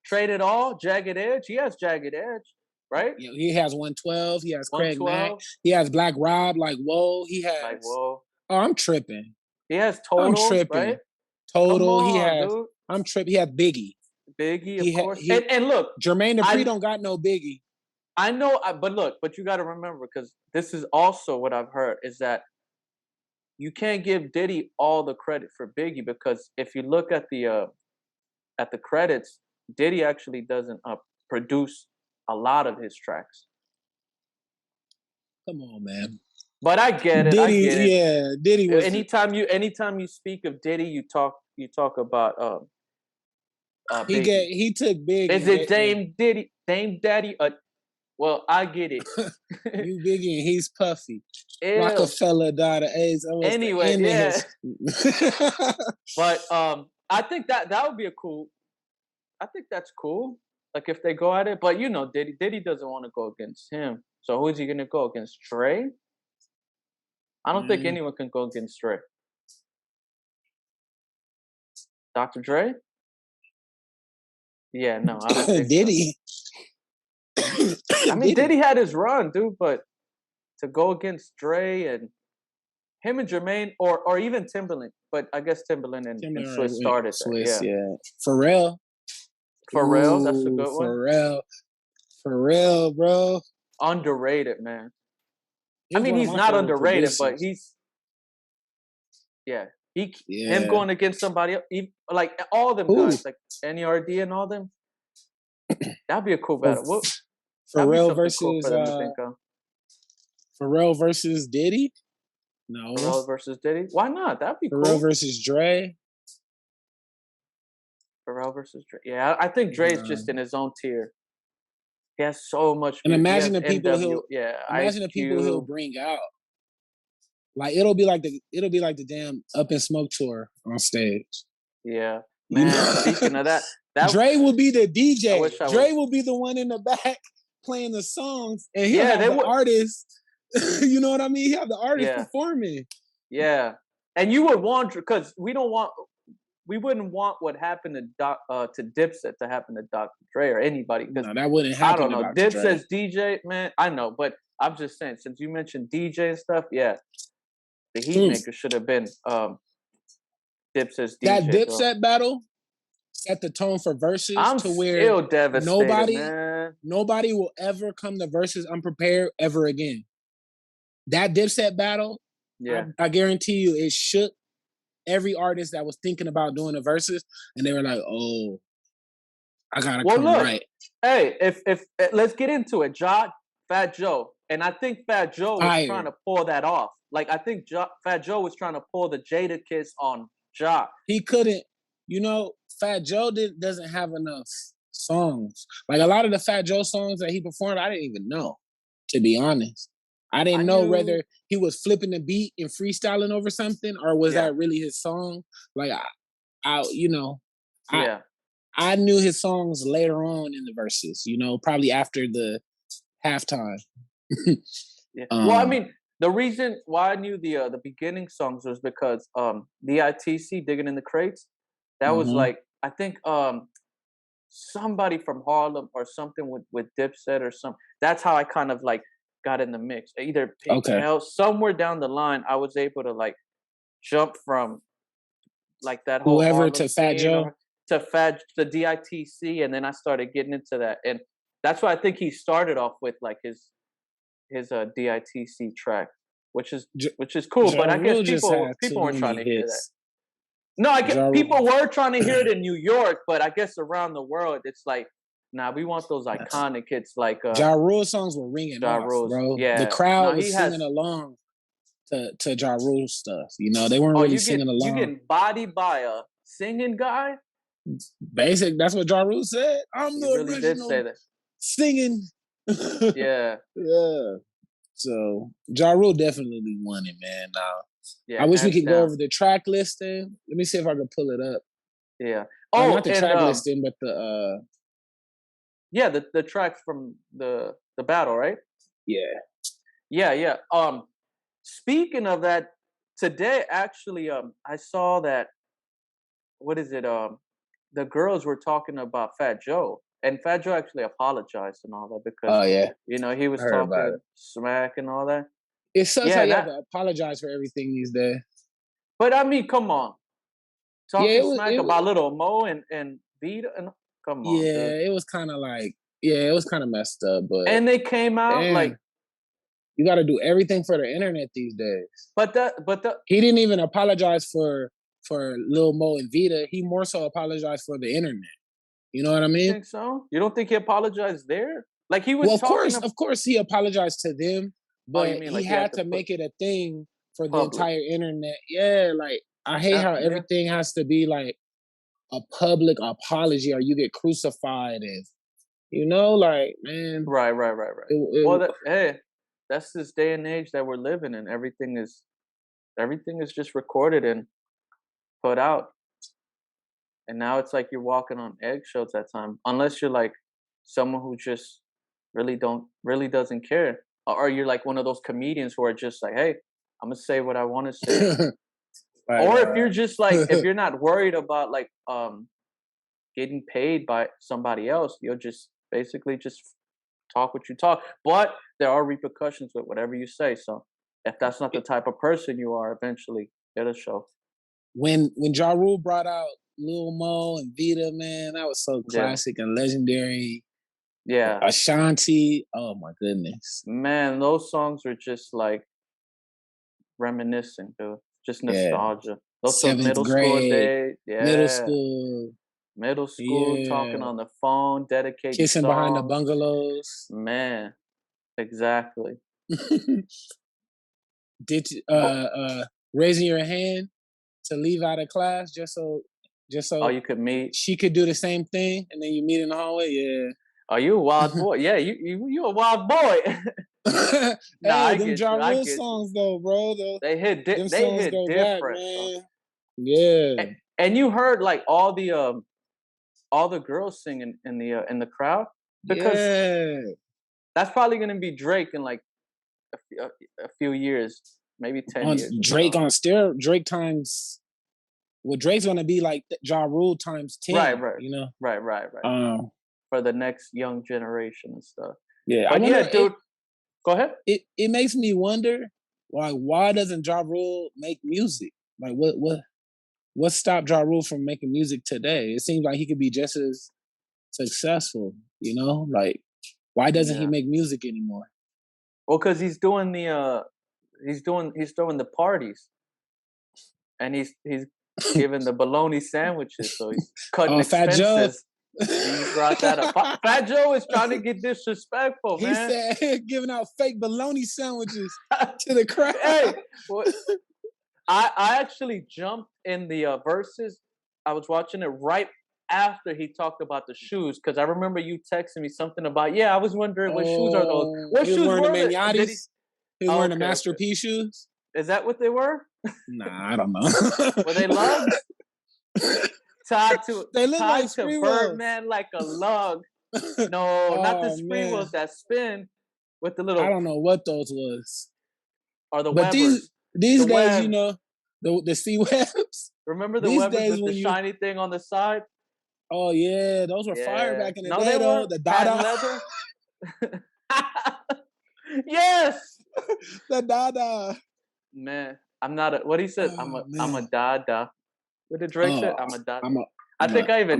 Trade It All, Jagged Edge. He has Jagged Edge, right? Yeah, he has 112. He has Craig Mack. He has Black Rob. Like, whoa. He has. Like, whoa. Oh, I'm tripping. He has Total. I'm tripping. Right? Total. He has. Dude. I'm tripping. He has Biggie. Of course. And look, Jermaine Dupri don't got no Biggie. I know, but you got to remember, because this is also what I've heard, is that you can't give Diddy all the credit for Biggie, because if you look at the credits, Diddy actually doesn't produce a lot of his tracks. Come on, man. But I get it. Diddy, yeah, Diddy was. Anytime you speak of Diddy, you talk about Biggie. He took Biggie. Is it Dame Daddy? Well, I get it. You Biggie and he's Puffy. Ew. Rockefeller daughter AIDS. Anyway, yeah. But I think that would be I think that's cool. Like if they go at it, but Diddy doesn't want to go against him. So who is he gonna go against? Dre? I don't think anyone can go against Dre. Dr. Dre? Yeah, no, I don't think Diddy. I mean, Diddy had his run, dude, but to go against Dre and him and Jermaine, or even Timbaland, but I guess Timbaland and Swiss started that. Yeah. Pharrell, that's a good one. Pharrell, bro. underrated, man. I mean, he's not underrated, but he's him going against somebody else, like all them guys, like NERD and all them. That'd be a cool battle. Pharrell versus cool Pharrell versus Diddy. No. Pharrell versus Diddy. Why not? That'd be cool. Pharrell versus Dre. Pharrell versus Dre. Yeah, I think Dre's just in his own tier. He has so much. And imagine the people he'll bring out. Like it'll be like the damn Up in Smoke tour on stage. Yeah, man. Speaking of that Dre will be the DJ. Dre will be the one in the back playing the songs, and he'll have the artists. You know what I mean? He have the artist performing. Yeah, and you would want, because we wouldn't want what happened to Dipset to happen to Dr. Dre or anybody. No, that wouldn't happen. I don't know. Dipset's DJ, man. I know, but I'm just saying, since you mentioned DJ and stuff, the Heatmaker should have been Dipset's DJ. That Dipset battle set the tone for verses to where still devastated, nobody will ever come to verses unprepared ever again. That Dipset battle, I guarantee you, it shook every artist that was thinking about doing the verses, and they were like, "Oh, I gotta come right." Hey, if let's get into it, Fat Joe, and I think Fat Joe was trying to pull that off. Like I think Fat Joe was trying to pull the Jada kiss on Ja. He couldn't. You know, Fat Joe doesn't have enough songs. Like a lot of the Fat Joe songs that he performed, I didn't even know. To be honest, I didn't know whether he was flipping the beat and freestyling over something, or was that really his song. Like I knew his songs later on in the verses. You know, probably after the halftime. Well, I mean, the reason why I knew the beginning songs was because DITC, Digging in the Crates, that was like, I think somebody from Harlem or something with Dipset or something. That's how I kind of like got in the mix. Either somewhere down the line, I was able to like jump from like that whole whoever Harlem to Fat Joe to DITC, and then I started getting into that, and that's why I think he started off with like his DITC track, which is cool. But I guess people weren't trying to hear that. No, I guess people were trying to hear it in New York, but I guess around the world, it's like, nah, we want those iconic hits like Ja Rule songs were ringing off, bro. Yeah, the crowd was singing along to Ja Rule stuff. You know, they weren't really singing along. You getting bodied by a singing guy? Basic. That's what Ja Rule said. I'm the really original did say that. Singing. Yeah. So Ja Rule definitely won it, man. I wish we could go over the track listing. Let me see if I can pull it up. Yeah. Not the track listing, but the the tracks from the battle, right? Yeah. Speaking of that, today actually I saw that, what is it? The girls were talking about Fat Joe, and Fat Joe actually apologized and all that because you know, he was talking smack and all that. It sucks how you have to apologize for everything these days. But I mean, come on. Talking smack about Little Mo and Vita, and come on. Yeah, dude. It was kind of like, it was kind of messed up. But and they came out like, you got to do everything for the internet these days. But he didn't even apologize for Lil Mo and Vita. He more so apologized for the internet. You know what I mean? You think so? You don't think he apologized there? Like he was. Well, of course, he apologized to them, but he had to make it a thing for the entire internet. Yeah, like I hate how everything has to be like a public apology, or you get crucified, and you know, like, man. Right. That's this day and age that we're living in. Everything is just recorded and put out. And now it's like you're walking on eggshells at time, unless you're like someone who just really doesn't care, or you're like one of those comedians who are just like, hey, I'm gonna say what I want to say. Or if you're just like, if you're not worried about like getting paid by somebody else, you'll just basically just talk what you talk. But there are repercussions with whatever you say. So if that's not the type of person you are, eventually it'll show. When Ja Rule brought out Lil Mo and Vita, man, that was so classic and legendary. Yeah. Ashanti. Oh my goodness. Man, those songs are just like reminiscing, dude. Just nostalgia. Those were Seventh middle school grade, days. middle Yeah. school. Middle school, Yeah. talking on the phone, dedicating Kissing behind the songs. bungalows. Man, exactly. Did you, raising your hand to leave out of class just so Oh, you could meet. she could do the same thing, and then you meet in the hallway. Yeah. Oh, you a wild boy. Yeah, you a wild boy. Nah, Hey, I them get Ja you. I Rule get you. songs though, bro. They Them they songs hit go back, different, bro. man. Yeah. And you heard like all the girls singing in the crowd, because Yeah. that's probably gonna be Drake in like a few years, maybe 10 On years or Drake so. on steroid, Drake times. Well, Drake's gonna be like Ja Rule times 10. Right, right. For the next young generation and stuff. Yeah, I But wonder. yeah, dude, go ahead. It makes me wonder why doesn't Ja Rule make music? Like what stopped Ja Rule from making music today? It seems like he could be just as successful. You know, like why doesn't he Yeah. make music anymore? Well, because he's doing he's throwing the parties, and he's giving the bologna sandwiches, so he's cutting Fat Joe. expenses. You brought that up. Fat Joe is trying to get disrespectful, He man. said giving out fake bologna sandwiches to the crowd. Hey, I actually jumped in the verses. I was watching it right after he talked about the shoes, because I remember you texting me something about, yeah, I was wondering what shoes are those? What He was shoes wearing the were they? Did he? Manyatis. He was Oh, wearing the okay, Master okay. P shoes. Is that what they were? Nah, I don't know. Were they lugs? Tied They look like to spree wheels. Birdman like a lug. No, not the spree wheels that spin with the little. I don't know what those was. Or the But Webbers. these the days, web. you know, the sea webs. Remember the These Webbers days with the shiny thing on the side? Oh yeah, those were fire Yeah. back in the No, day they though. weren't. The Patent Dada. leather. Yes. The Dada. Man, I'm not a. What he said? Oh, I'm a man. dada. What did Drake say? I'm a dada. I'm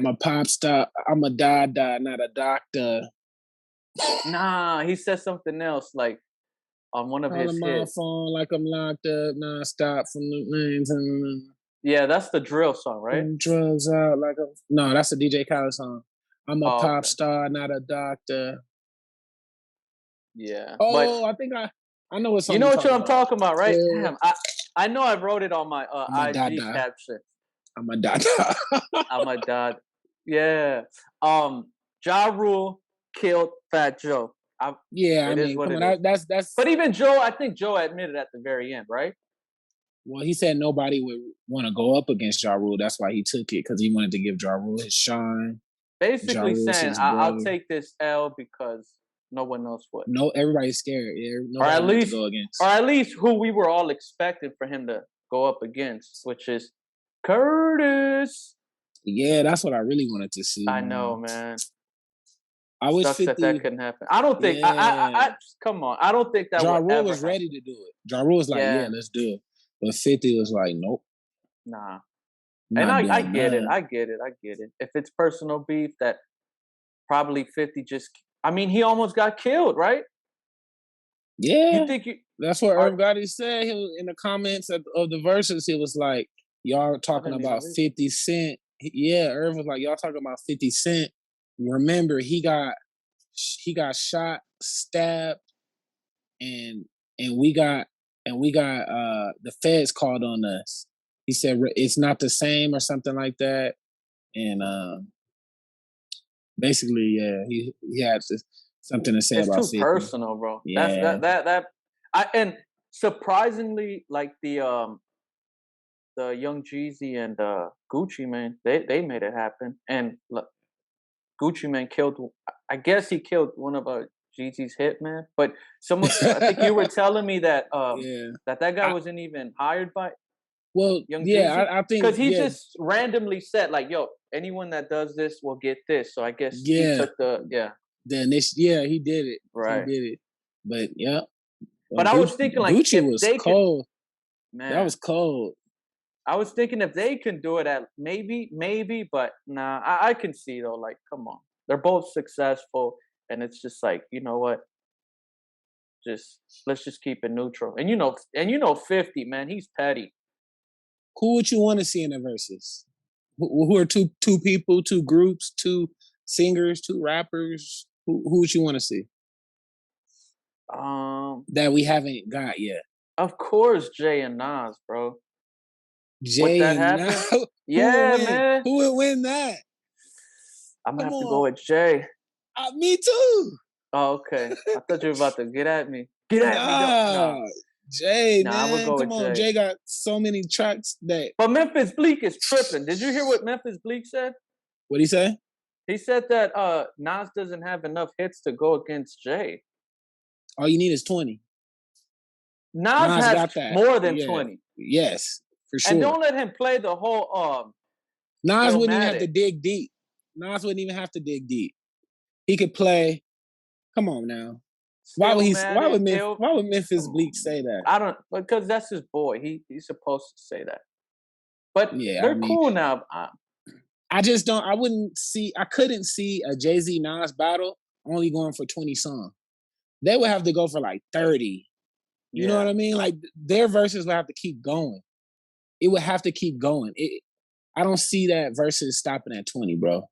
a pop star. I'm a Dada, not a doctor. Nah, he said something else like on one of his Calling my hits. phone like I'm locked up non-stop from the lanes. Yeah, that's the drill song, right? Drugs out like a no, that's a DJ Khaled song. I'm a pop okay. star, not a doctor. Yeah. Oh, I think I know what song you know what I'm talking about, right? Yeah. Damn, I know I wrote it on my IG Dada. caption. I'm a dada. I'm a dad. Yeah. Ja Rule killed Fat Joe. Yeah, I mean, come on, that's. But even Joe, I think Joe admitted at the very end, right? Well, he said nobody would want to go up against Ja Rule. That's why he took it, because he wanted to give Ja Rule his shine. Basically saying, I'll take this L because no one knows what. No, everybody's scared. Yeah, nobody to go against. Or at least who we were all expecting for him to go up against, which is Curtis. Yeah, that's what I really wanted to see. I know, man. I wish 50, that couldn't happen. I don't think. I come on. I don't think that Ja would Rule ever was happen. ready to do it. Ja Rule was like, yeah, let's do it. But 50 was like, nope. Nah. And I get it. I get it. If it's personal beef, that probably 50 just. I mean, he almost got killed, right? Yeah. You think that's what Irv Gotti said. He was, in the comments of the verses, he was like, y'all talking about 50 Cent. Yeah, Irv was like, y'all talking about 50 Cent. Remember, he got shot, stabbed, and we got the feds called on us. He said it's not the same or something like that. And basically, yeah, he had something to say about 50. It's too personal, bro. Yeah. And surprisingly, like the Young Jeezy and Gucci Mane, they made it happen. And look, Gucci Mane killed. I guess he killed one of Jeezy's hitman. But I think you were telling me that that guy wasn't even hired by. Well, Young yeah, Jeezy? I think because he just randomly said like, "Yo, anyone that does this will get this." So I guess he took the he did it. Right, he did it. But yeah, but I was thinking like Gucci was cold. Man, that was cold. I was thinking if they can do it at maybe, but nah, I can see though. Like, come on, they're both successful. and it's just like, you know what? Let's just keep it neutral. And 50, man, he's petty. Who would you want to see in the verses? Who are two people, two groups, two singers, two rappers? Who would you want to see? That we haven't got yet. Of course, Jay and Nas, bro. Jay and Nas. Yeah, man. Who would win that? I'm gonna have to go with Jay. Me too. Oh, okay. I thought you were about to get at me. Get at me. No. Jay, man. Come on. Jay got so many tracks that. But Memphis Bleak is tripping. Did you hear what Memphis Bleak said? What'd he say? He said that Nas doesn't have enough hits to go against Jay. All you need is 20. Nas has more than 20. Yes, for sure. And don't let him play the whole Nas wouldn't even have to dig deep. Nas wouldn't even have to dig deep. He could play. Come on now. Why would Memphis Bleak say that? Because that's his boy. He's supposed to say that. But they're cool now. I just don't. I couldn't see a Jay-Z Nas battle only going for 20 songs. They would have to go for like 30. You know what I mean? Like their verses would have to keep going. It would have to keep going. I don't see that verses stopping at 20, bro.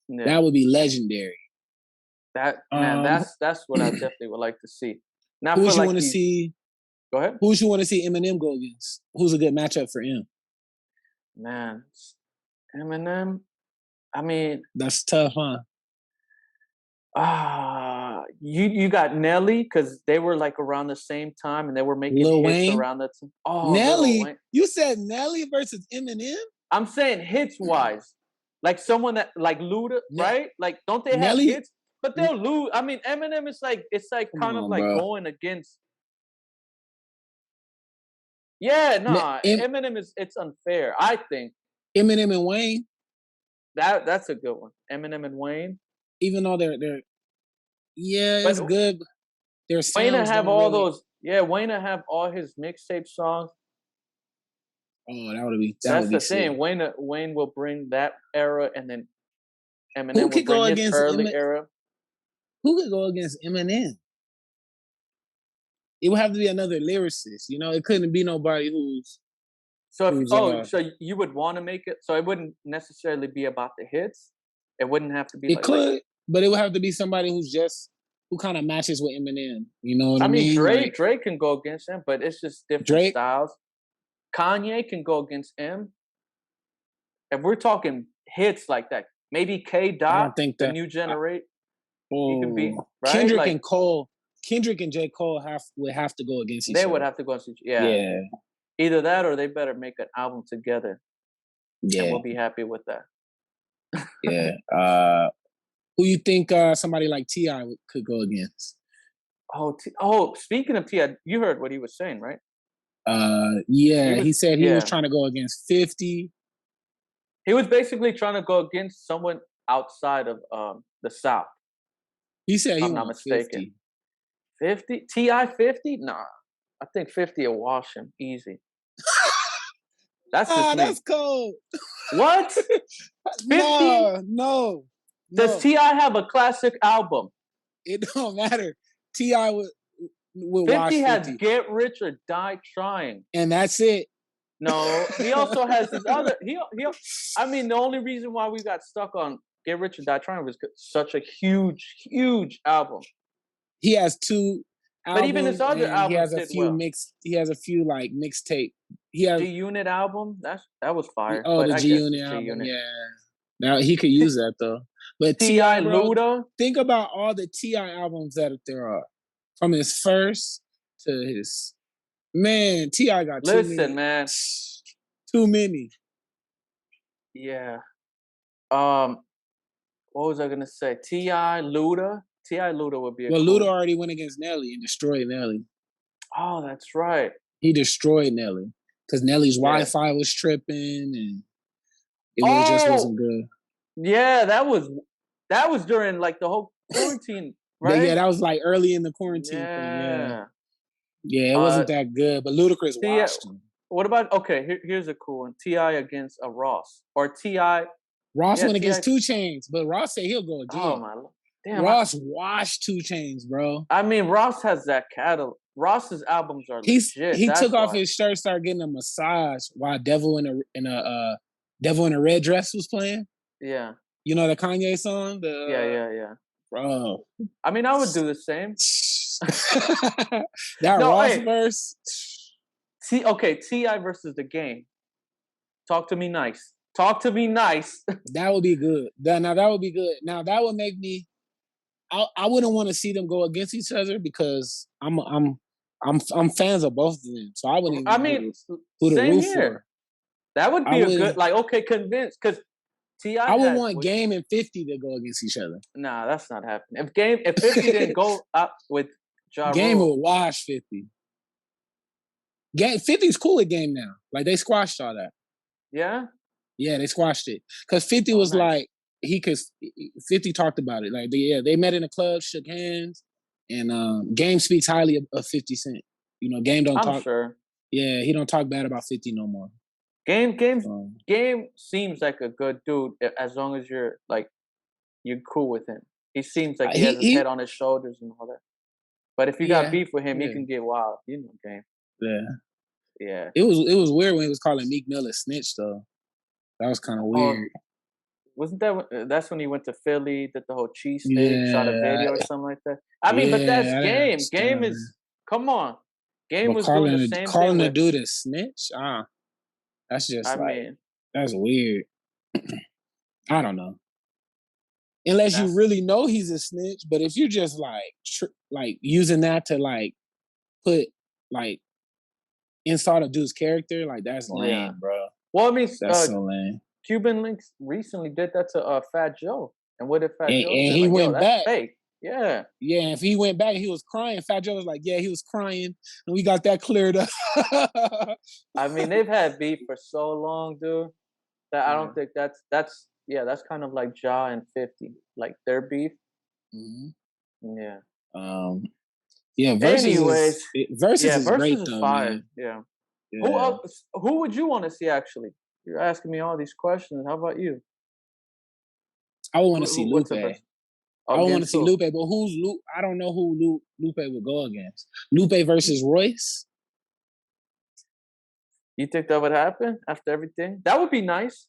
Yeah. That would be legendary. That's what I definitely would like to see. Now, who would you want to see? Go ahead. Who would you want to see Eminem go against? Who's a good matchup for him? Man, Eminem. I mean, that's tough, huh? You got Nelly because they were like around the same time and they were making Lil hits Wayne? around that time. Oh, Nelly, you said Nelly versus Eminem? I'm saying hits wise, like someone that like Luda, right? Like, don't they have hits? But they'll lose. I mean, Eminem is like kind of like going against. Yeah, Eminem it's unfair. I think Eminem and Wayne. That's a good one. Eminem and Wayne. Even though they're it's good. Their sounds Wayne have all those. Yeah, Wayne have all his mixtape songs. Oh, that would be. That's the thing. Wayne will bring that era, and then Eminem will bring his early era. Who could go against Eminem? It would have to be another lyricist. You know, it couldn't be nobody who's. So you would want to make it so it wouldn't necessarily be about the hits. It wouldn't have to be. It could, but it would have to be somebody who kind of matches with Eminem. You know what I mean? Drake can go against him, but it's just different styles. Kanye can go against him. If we're talking hits like that, maybe K. Dot, I don't think the new generation. He could be right? Kendrick and J. Cole would have to go against each other. They would have to go against each other. Yeah. Either that or they better make an album together. Yeah. And we'll be happy with that. Yeah. Who you think somebody like T.I. could go against? Speaking of T.I., you heard what he was saying, right? He said he was trying to go against 50. He was basically trying to go against someone outside of the South. He said he was 50. 50? T.I. 50? Nah. I think 50 will wash him easy. That's just me. That's cold. What? 50? No. Does T.I. have a classic album? It don't matter. T.I. would 50 watch 50. Has Get Rich or Die Trying. And that's it. No. He also has his other... I mean, the only reason why we got stuck on Get Rich or Die Trying was such a huge, huge album. He has 2 albums. But even his other albums he has a few He has a few like mixtape. He has G-Unit album. That was fire. Oh, the G-Unit album. Yeah. Now he could use that though. But T.I. Luda. Think about all the T.I. albums that there are, from his first to his. Man, T.I. got too many. Listen, man. Too many. Yeah. What was I gonna say? T.I. Luda. T.I. Luda would be. Luda already went against Nelly and destroyed Nelly. Oh, that's right. He destroyed Nelly because Nelly's Wi-Fi was tripping and it just wasn't good. Yeah, that was during like the whole quarantine, right? Yeah, that was like early in the quarantine thing. Yeah, it wasn't that good, but Ludacris watched him. What about here's a cool one: T.I. against a Ross or T.I. Ross went against 2 Chainz, but Ross said he'll go again. Oh my! Damn, Ross washed 2 Chainz, bro. I mean, Ross has that catalog. Ross's albums are legit. He That's took off why. his shirt, started getting a massage while Devil in a Devil in a Red Dress was playing. Yeah. You know the Kanye song? Yeah. Bro. I mean, I would do the same. That no, Ross verse. T.I. versus The Game. Talk to me nice. Talk to me nice. That would be good. Now that would be good. Now that would make me. I wouldn't want to see them go against each other because I'm fans of both of them. So I wouldn't. I mean, who to same root here. for. That would be a good, like, okay, convinced because T.I. I would want Game and 50 to go against each other. Nah, that's not happening. If 50 didn't go up with Ja Game Rule, would wash 50. 50's cool with Game now. Like they squashed all that. Yeah? Yeah, they squashed it. Because 50 was nice. Like, 50 talked about it. Like, they met in a club, shook hands, and Game speaks highly of 50 Cent. You know, Game don't talk. I'm sure. Yeah, he don't talk bad about 50 no more. Game seems like a good dude as long as you're cool with him. He seems like he has his head on his shoulders and all that. But if you got beef with him, he can get wild. You know, Game. Yeah. It was weird when he was calling Meek Mill a snitch though. That was kind of weird. Wasn't that's when he went to Philly, did the whole cheesesteak, shot a video or something like that? I mean, but that's Game. Game is, come on. Game was doing the same thing. Calling the dude a snitch? That's just that's weird. I don't know. Unless you really know he's a snitch, but if you just like using that to like put like inside a dude's character, like that's lame, bro. Well, I mean, that's so lame. Cuban Links recently did that to Fat Joe, and what did Fat Joe say? And he went back. Fake. Yeah. Yeah, if he went back, he was crying. Fat Joe was like, yeah, he was crying, and we got that cleared up. I mean, they've had beef for so long, dude, that I don't think that's kind of like Ja and 50, like their beef. Mm-hmm. Yeah. Yeah. Versus is great though, fire. man. Yeah. Who would you want to see actually? You're asking me all these questions. How about you? I would want to see Lupe. I would want to see Lupe, but who's Lupe? I don't know who Lupe would go against. Lupe versus Royce? You think that would happen after everything? That would be nice.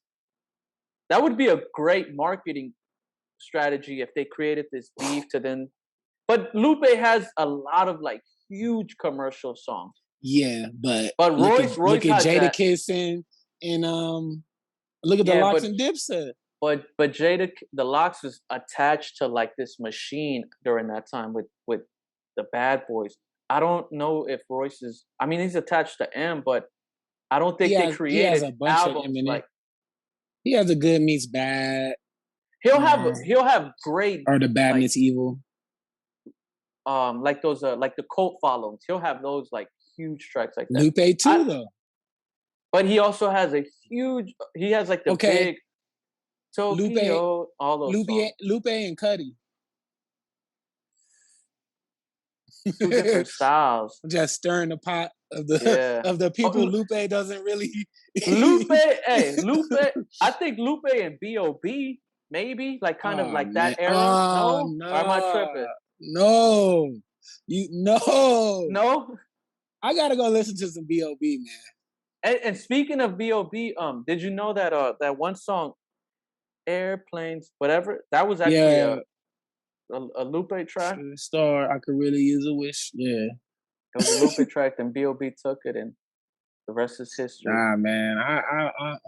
That would be a great marketing strategy if they created this beef to then. But Lupe has a lot of like huge commercial songs. Yeah, but Royce look at Jadakiss and look at the Locks and Dipset. But Jada, the Locks was attached to like this machine during that time with the Bad Boys. I don't know if Royce is. I mean, he's attached to M, but I don't think they created a bunch albums of like. He has a good meets bad. He'll have great or the bad meets evil. Like those like the cult followings. He'll have those like huge tracks like that. Lupe too though. But he also has he has like the big Tokyo, all those songs. Lupe and Cudi. Two different styles. Just stirring the pot of the people Lupe doesn't really Lupe. I think Lupe and B.O.B. maybe like kind of like that era. No? Or am I tripping? No. No? I gotta go listen to some B.O.B., man. And speaking of B.O.B., did you know that that one song, Airplanes, whatever, that was actually a Lupe track? Star, I could really use a wish. Yeah. It was a Lupe track, and B.O.B. took it, and the rest is history. Nah, man. I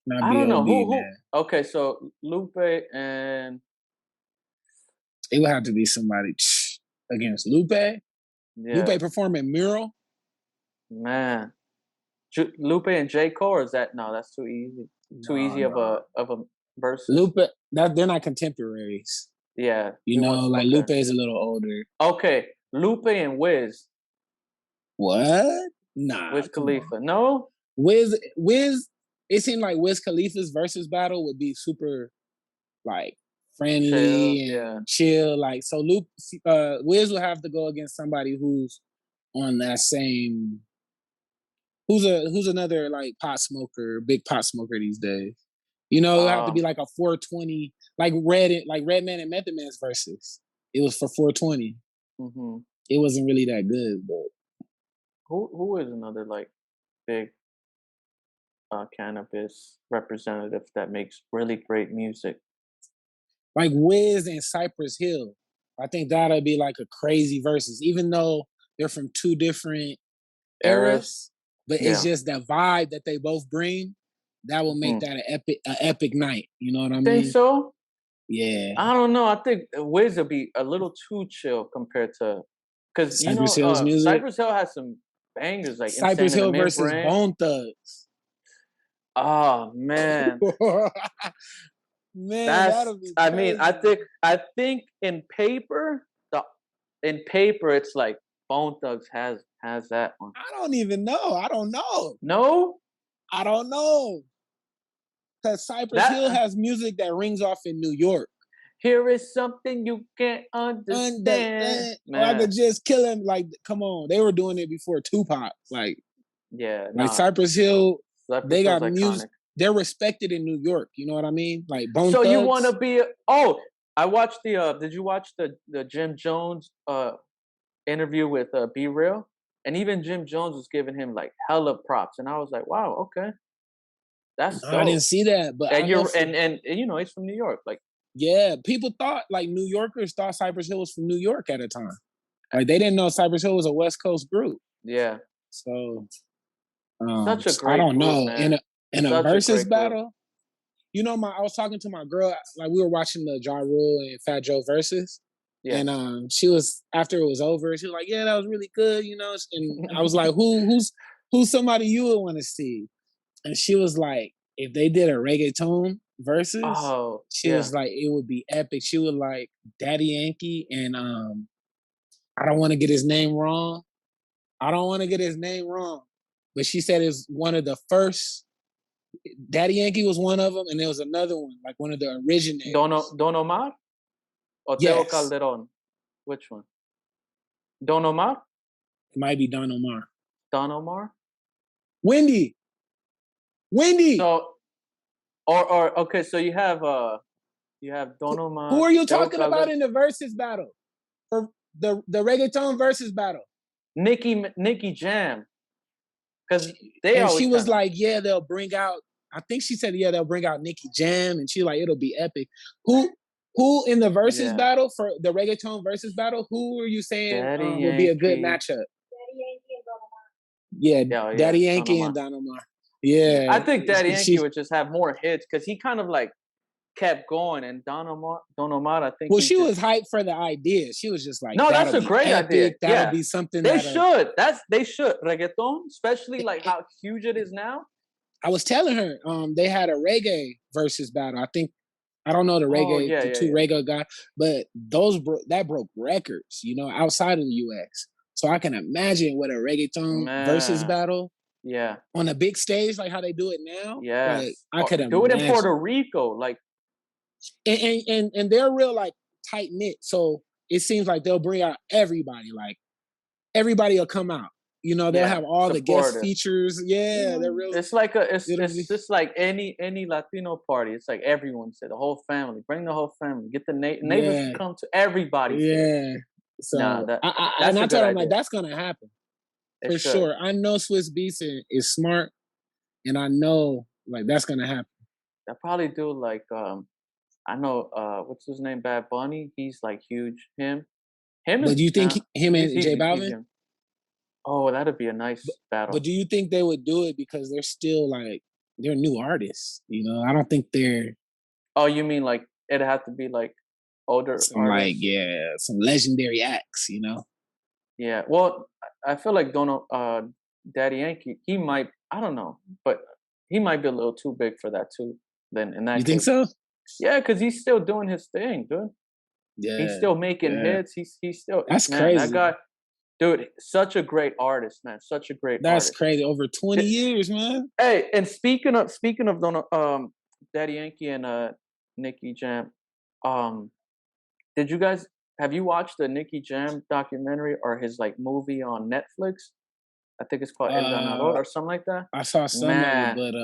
don't know who. Man. Okay, so Lupe and it would have to be somebody against Lupe. Yeah. Lupe performing Mural. Man, Lupe and J. Cole, or is that no? That's too easy. Too easy of a verse. Lupe, they're not contemporaries. Yeah, you know, like Lupe is a little older. Okay, Lupe and Wiz. What? Nah, Wiz Khalifa. No, Wiz. It seemed like Wiz Khalifa's versus battle would be super, like friendly and chill. Like so, Wiz will have to go against somebody who's on that same. Who's another like pot smoker, big pot smoker these days? You know, it would have to be like a 420, like Redman and Method Man's verses. It was for 420. Mm-hmm. It wasn't really that good, but who is another like big cannabis representative that makes really great music? Like Wiz and Cypress Hill. I think that'll be like a crazy verses, even though they're from two different eras. But it's just that vibe that they both bring that will make that an epic night. You know what I mean? Think so? Yeah. I don't know. I think Wiz will be a little too chill compared to, because Cypress Hill's music. Cypress Hill has some bangers like Cypress Hill versus Bone Thugs. Oh man. Man, that'll be crazy. I mean, I think in paper, it's like Bone Thugs has that one. I don't even know. I don't know. No? I don't know. Because Cypress Hill has music that rings off in New York. Here is something you can't understand. Or I could just kill him. Like, come on. They were doing it before Tupac. Like, yeah. Like Cypress Hill, they got music. They're respected in New York. You know what I mean? Like Bone Thugs. You want to be? I watched did you watch the Jim Jones interview with Be Real? And even Jim Jones was giving him like hella props, and I was like, wow, okay, that's dope. I didn't see that, but and and you know he's from New York, like people thought like New Yorkers thought Cypress Hill was from New York at a time. Like they didn't know Cypress Hill was a West Coast group. Yeah. So such a great I don't group, know. Man. In a versus battle, you know, I was talking to my girl, like we were watching the Ja Rule and Fat Joe versus. Yeah. And she was, after it was over, she was like, yeah, that was really good, you know. And I was like, who's somebody you would want to see? And she was like, if they did a reggaeton versus, she was like, it would be epic. She would like Daddy Yankee and I don't want to get his name wrong. But she said it's one of the first. Daddy Yankee was one of them, and there was another one, like one of the originators. Don Omar? Or Teo Calderon? Which one? Don Omar? It might be Don Omar. Don Omar? Wendy! So, or okay, so you have Don Omar. Who are you talking about in the versus battle? For the reggaeton versus battle? Nicky Jam. Because she was like, yeah, they'll bring out, I think she said, yeah, they'll bring out Nicky Jam, and she like, it'll be epic. Who in the versus battle, for the reggaeton versus battle, who are you saying would be a good matchup? Daddy Yankee and Don Omar. Yeah, Daddy Yankee and Don Omar. Yeah. I think Daddy Yankee would just have more hits because he kind of like kept going, and Don Omar, I think. Well, she was hyped for the idea. She was just like, no, that's a great idea. That'll be something they should. They should reggaeton, especially like how huge it is now. I was telling her, they had a reggae versus battle. I don't know the reggae, two reggae guys, but that broke records, you know, outside of the US. So I can imagine what a reggaeton versus battle. Yeah. On a big stage, like how they do it now. Yeah. Like, I could imagine. Do it in Puerto Rico, like. And they're real like tight knit, so it seems like they'll bring out everybody. Like everybody will come out. You know, they'll have all the guest features. Yeah, they're real. It's like it's just like any Latino party. It's like everyone said, the whole family. Bring the whole family. Get the neighbors to come to everybody. Yeah. So I told him like that's gonna happen for sure. I know Swiss Beats is smart, and I know like that's gonna happen. They'll probably do like I know what's his name, Bad Bunny. He's like huge. Him. But do you think him and J Balvin? Oh, that'd be a nice battle. But do you think they would do it because they're still like they're new artists? You know, I don't think they're. Oh, you mean like it'd have to be like older some artists? Like some legendary acts, you know. Yeah, well, I feel like Daddy Yankee, he might. I don't know, but he might be a little too big for that too. Then in that, you think so? Yeah, because he's still doing his thing, dude. Yeah, he's still making hits. He's still. That's crazy. That guy, dude, such a great artist, man. Such a great. That's crazy. Over 20 years, man. Hey, and speaking of Daddy Yankee and Nicky Jam, have you watched the Nicky Jam documentary or his like movie on Netflix? I think it's called El Ganador or something like that. I saw some of it, but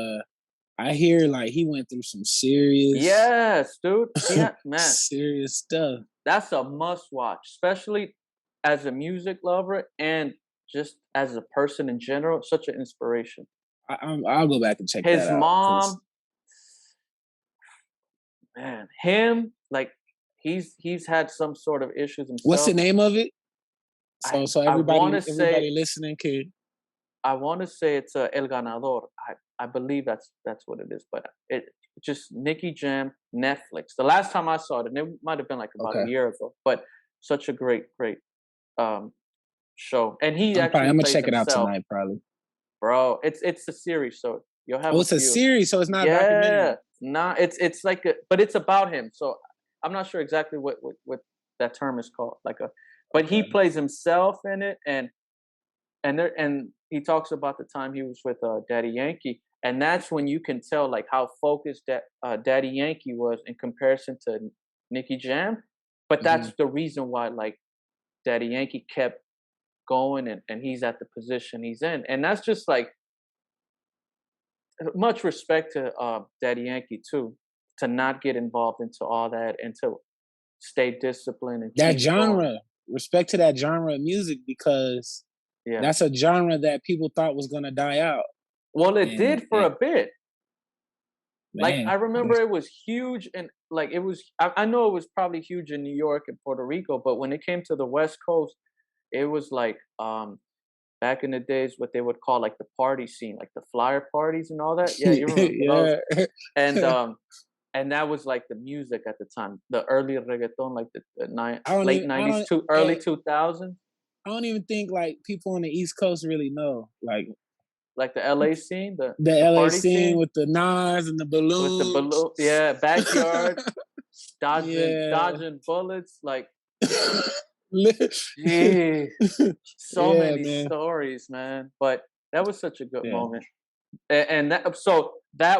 I hear like he went through some serious, yes, dude. Yeah, man, serious stuff. That's a must watch, especially as a music lover and just as a person in general. Such an inspiration. I'll go back and check His that out. mom, man, him, like he's had some sort of issues himself. What's the name of it? So everybody listening can. I want to say it's El Ganador. I believe that's what it is, but it just Nicky Jam, Netflix. The last time I saw it, and it might have been like about a year ago, but such a great show. And I'm gonna check it out tonight, probably. Bro, it's a series, so you'll have. Oh, it's a series, so it's not a documentary. Nah, it's like but it's about him. So I'm not sure exactly what that term is called. But he plays himself in it, and he talks about the time he was with Daddy Yankee, and that's when you can tell like how focused that Daddy Yankee was in comparison to Nicky Jam. But that's the reason why like Daddy Yankee kept going and he's at the position he's in, and that's just like much respect to Daddy Yankee too, to not get involved into all that and to stay disciplined and that genre. Going. Respect to that genre of music, because that's a genre that people thought was gonna die out. Well, it did for a bit. Like I remember it was huge, and like it was. I know it was probably huge in New York and Puerto Rico, but when it came to the West Coast, it was like back in the days what they would call like the party scene, like the flyer parties and all that. Yeah, you remember those? And that was like the music at the time, the early reggaeton, like the late 90s to early 2000s. I don't even think like people on the East Coast really know, like the LA scene, the LA scene with the Nas and the balloons, with the balloon, backyard, dodging bullets, like. Gee, so many stories, man. But that was such a good moment, and that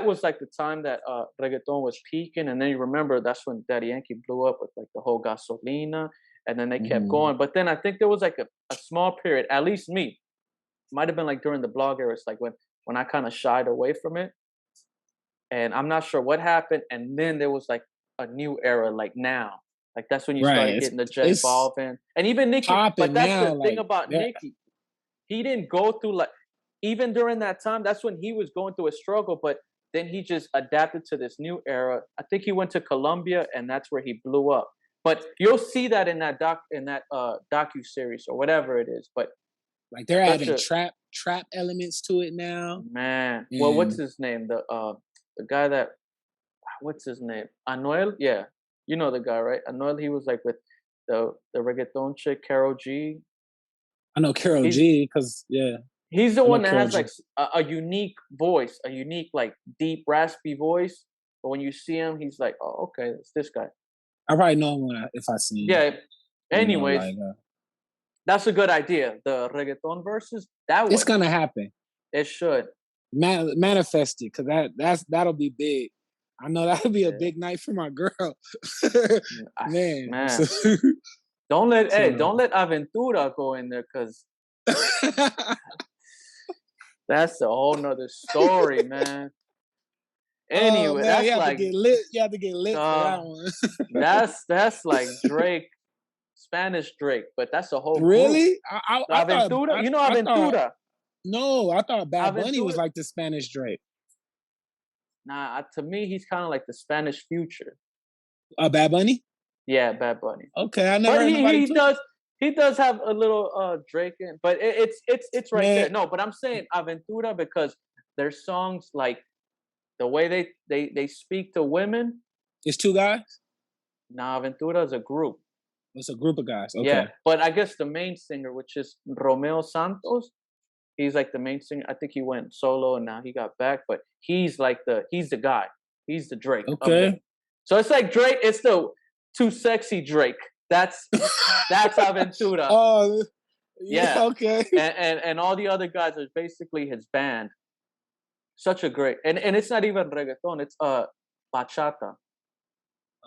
was like the time that reggaeton was peaking, and then you remember that's when Daddy Yankee blew up with like the whole Gasolina, and then they kept going. But then I think there was like a small period, at least me, might have been like during the blog era, it's like when I kind of shied away from it, and I'm not sure what happened, and then there was like a new era, like now. Like that's when you started getting the J Balvin, and even Nicki. But that's the thing about Nicki. He didn't go through like even during that time. That's when he was going through a struggle, but then he just adapted to this new era. I think he went to Colombia, and that's where he blew up. But you'll see that in that docu series or whatever it is. But like they're adding trap elements to it now. Man, well, what's his name? The guy that what's his name? Anuel, yeah. You know the guy, right? Anuel, he was like with the reggaeton chick, Karol G. I know Karol G because, He's the one that has like a unique voice, a unique, like deep, raspy voice. But when you see him, he's like, oh, okay, it's this guy. I probably know him if I see him. Yeah. Anyways, that's a good idea. The reggaeton versus, it's going to happen. It should. Manifest it, because that'll be big. I know that'll be a big night for my girl. Man. Don't let Aventura go in there, because that's a whole nother story, man. Anyway, that's like you have to get lit for that one. that's like Drake, Spanish Drake, but that's a whole really. Aventura, you know Aventura? No, I thought Bad Bunny was like the Spanish Drake. Nah, to me, he's kind of like the Spanish Future. Bad Bunny? Yeah, Bad Bunny. Okay, I never. But he does have a little Drake in, but it's right there. No, but I'm saying Aventura because their songs, like the way they speak to women. It's two guys? Nah, Aventura is a group. It's a group of guys. Okay. Yeah, but I guess the main singer, which is Romeo Santos, he's like the main singer. I think he went solo and now he got back, but he's the guy. He's the Drake. Okay. So it's like Drake. It's the too sexy Drake. That's Aventura. Oh, yeah. Okay. And all the other guys are basically his band. Such a great and it's not even reggaeton. It's bachata.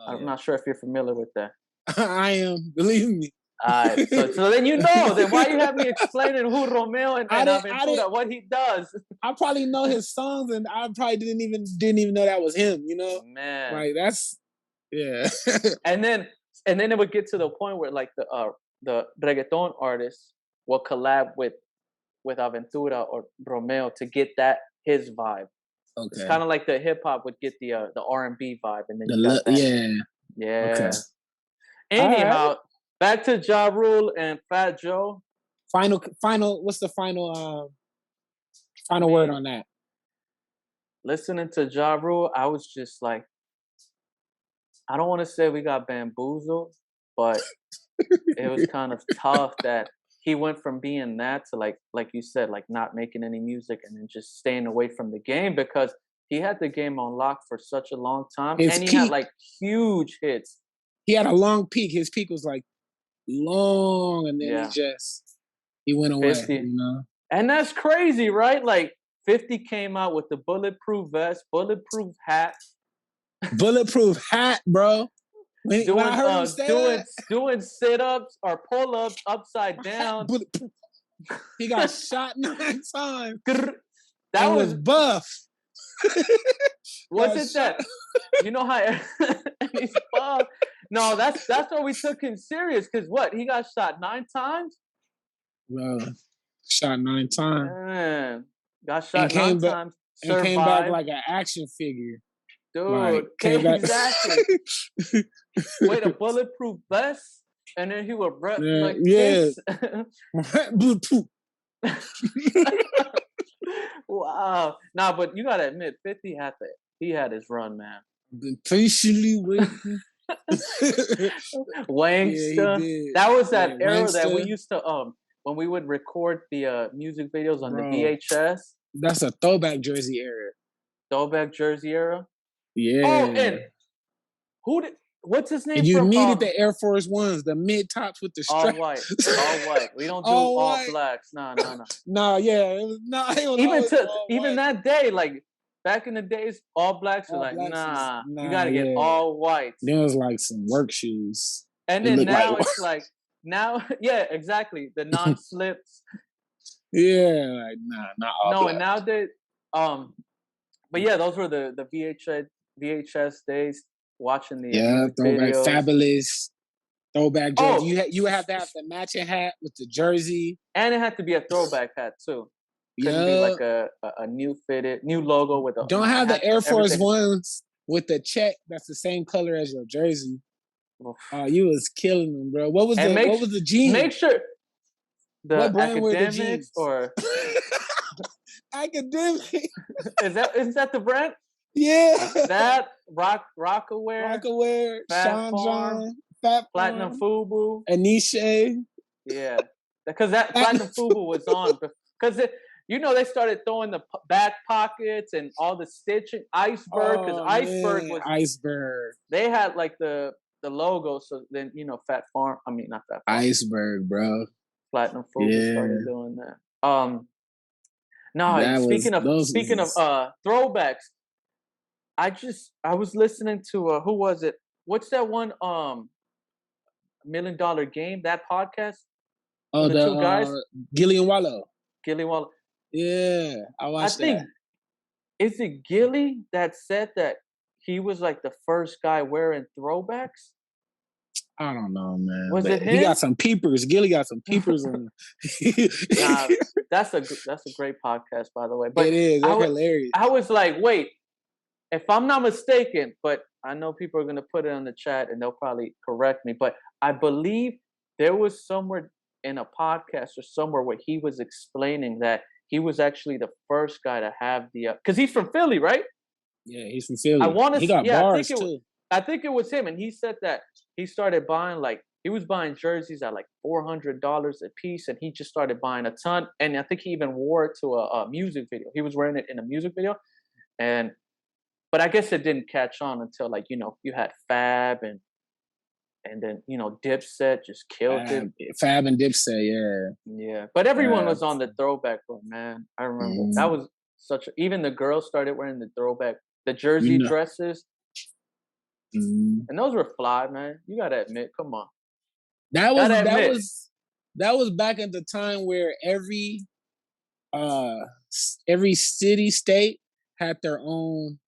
I'm not sure if you're familiar with that. I am. Believe me. So then then why you have me explaining who Romeo and Aventura, what he does? I probably know his songs, and I probably didn't even know that was him. Man, like that's and then it would get to the point where like the reggaeton artists will collab with Aventura or Romeo to get his vibe. Okay. It's kind of like the hip hop would get the R&B vibe, and then you got that. Yeah. Okay. Anyhow, back to Ja Rule and Fat Joe. Final. What's the final word on that? Listening to Ja Rule, I was just like, I don't want to say we got bamboozled, but it was kind of tough that he went from being that to like you said, like not making any music and then just staying away from the game, because he had the game on lock for such a long time. And he had like huge hits. He had a long peak. His peak was like long, and then he went away. 50. And that's crazy, right? Like 50 came out with the bulletproof vest, bulletproof hat. Bulletproof hat, bro. When I heard him say doing sit-ups or pull-ups upside down. He got shot 9 times. That was buff. Was it that? You know how he's buff? No, that's why we took him serious. Because what? He got shot 9 times? Bro, shot 9 times. Man, got shot 9 times. And came back like an action figure. Dude, exactly. With a bulletproof vest, and then he would rap like this. Bulletproof. Wow. Nah, but you gotta admit, 50 had his run, man. Been patiently waiting. Wanksta. That was that era that we used to when we would record the music videos on the VHS. That's a throwback jersey era. Throwback jersey era? Yeah. Oh, and what's his name? And you needed the Air Force Ones, the mid tops with the strap. All white. We don't do all blacks. No. No, yeah. It was even that day, like back in the days, all blacks were like, nah, you gotta get all whites. There was like some work shoes. And then now it's like exactly. The non-slips. Yeah, like not all blacks. And now they but yeah, those were the VHS days, watching the throwback videos. Fabulous throwback jersey. You would have to have the matching hat with the jersey, and it had to be a throwback hat too. Couldn't be like a new logo with a. Don't have the Air Force Ones with the check that's the same color as your jersey. You was killing them, bro. What was the jeans? Make sure the Academics or Academic. Is that the brand? Yeah. That Rockaware, Sean John, Fat Platinum Fubu, Anisha. Yeah, because that Platinum Fubu was on because they started throwing the back pockets and all the stitching. Iceberg, because Iceberg. They had like the logo, so then Fat Farm. I mean, not Fat Farm. Iceberg, bro. Platinum Fubu started doing that. Speaking of throwbacks, I was listening to who was it? What's that one $1 Million Game, that podcast? Oh, the 2 guys? Gillian Wallow. Yeah, I watched that. Is it Gilly that said that he was like the first guy wearing throwbacks? I don't know, man. Was it him? He got some peepers. Gilly got some peepers on him. That's a great podcast, by the way. But it is. They're hilarious. I was like, wait, if I'm not mistaken, but I know people are going to put it on the chat and they'll probably correct me, but I believe there was somewhere in a podcast or somewhere where he was explaining that he was actually the first guy to have the because he's from Philly, right? Yeah, he's from Philly. He got bars too. I think it was him, and he said that he started buying he was buying jerseys at like $400 a piece, and he just started buying a ton. And I think he even wore it to a music video. He was wearing it in a music video, but I guess it didn't catch on until you had Fab and then Dipset just killed it. Fab and Dipset, yeah. But everyone was on the throwback one, man. I remember that was even the girls started wearing the throwback, the jersey dresses. And those were fly, man. You gotta admit, come on. That was back at the time where every city state had their own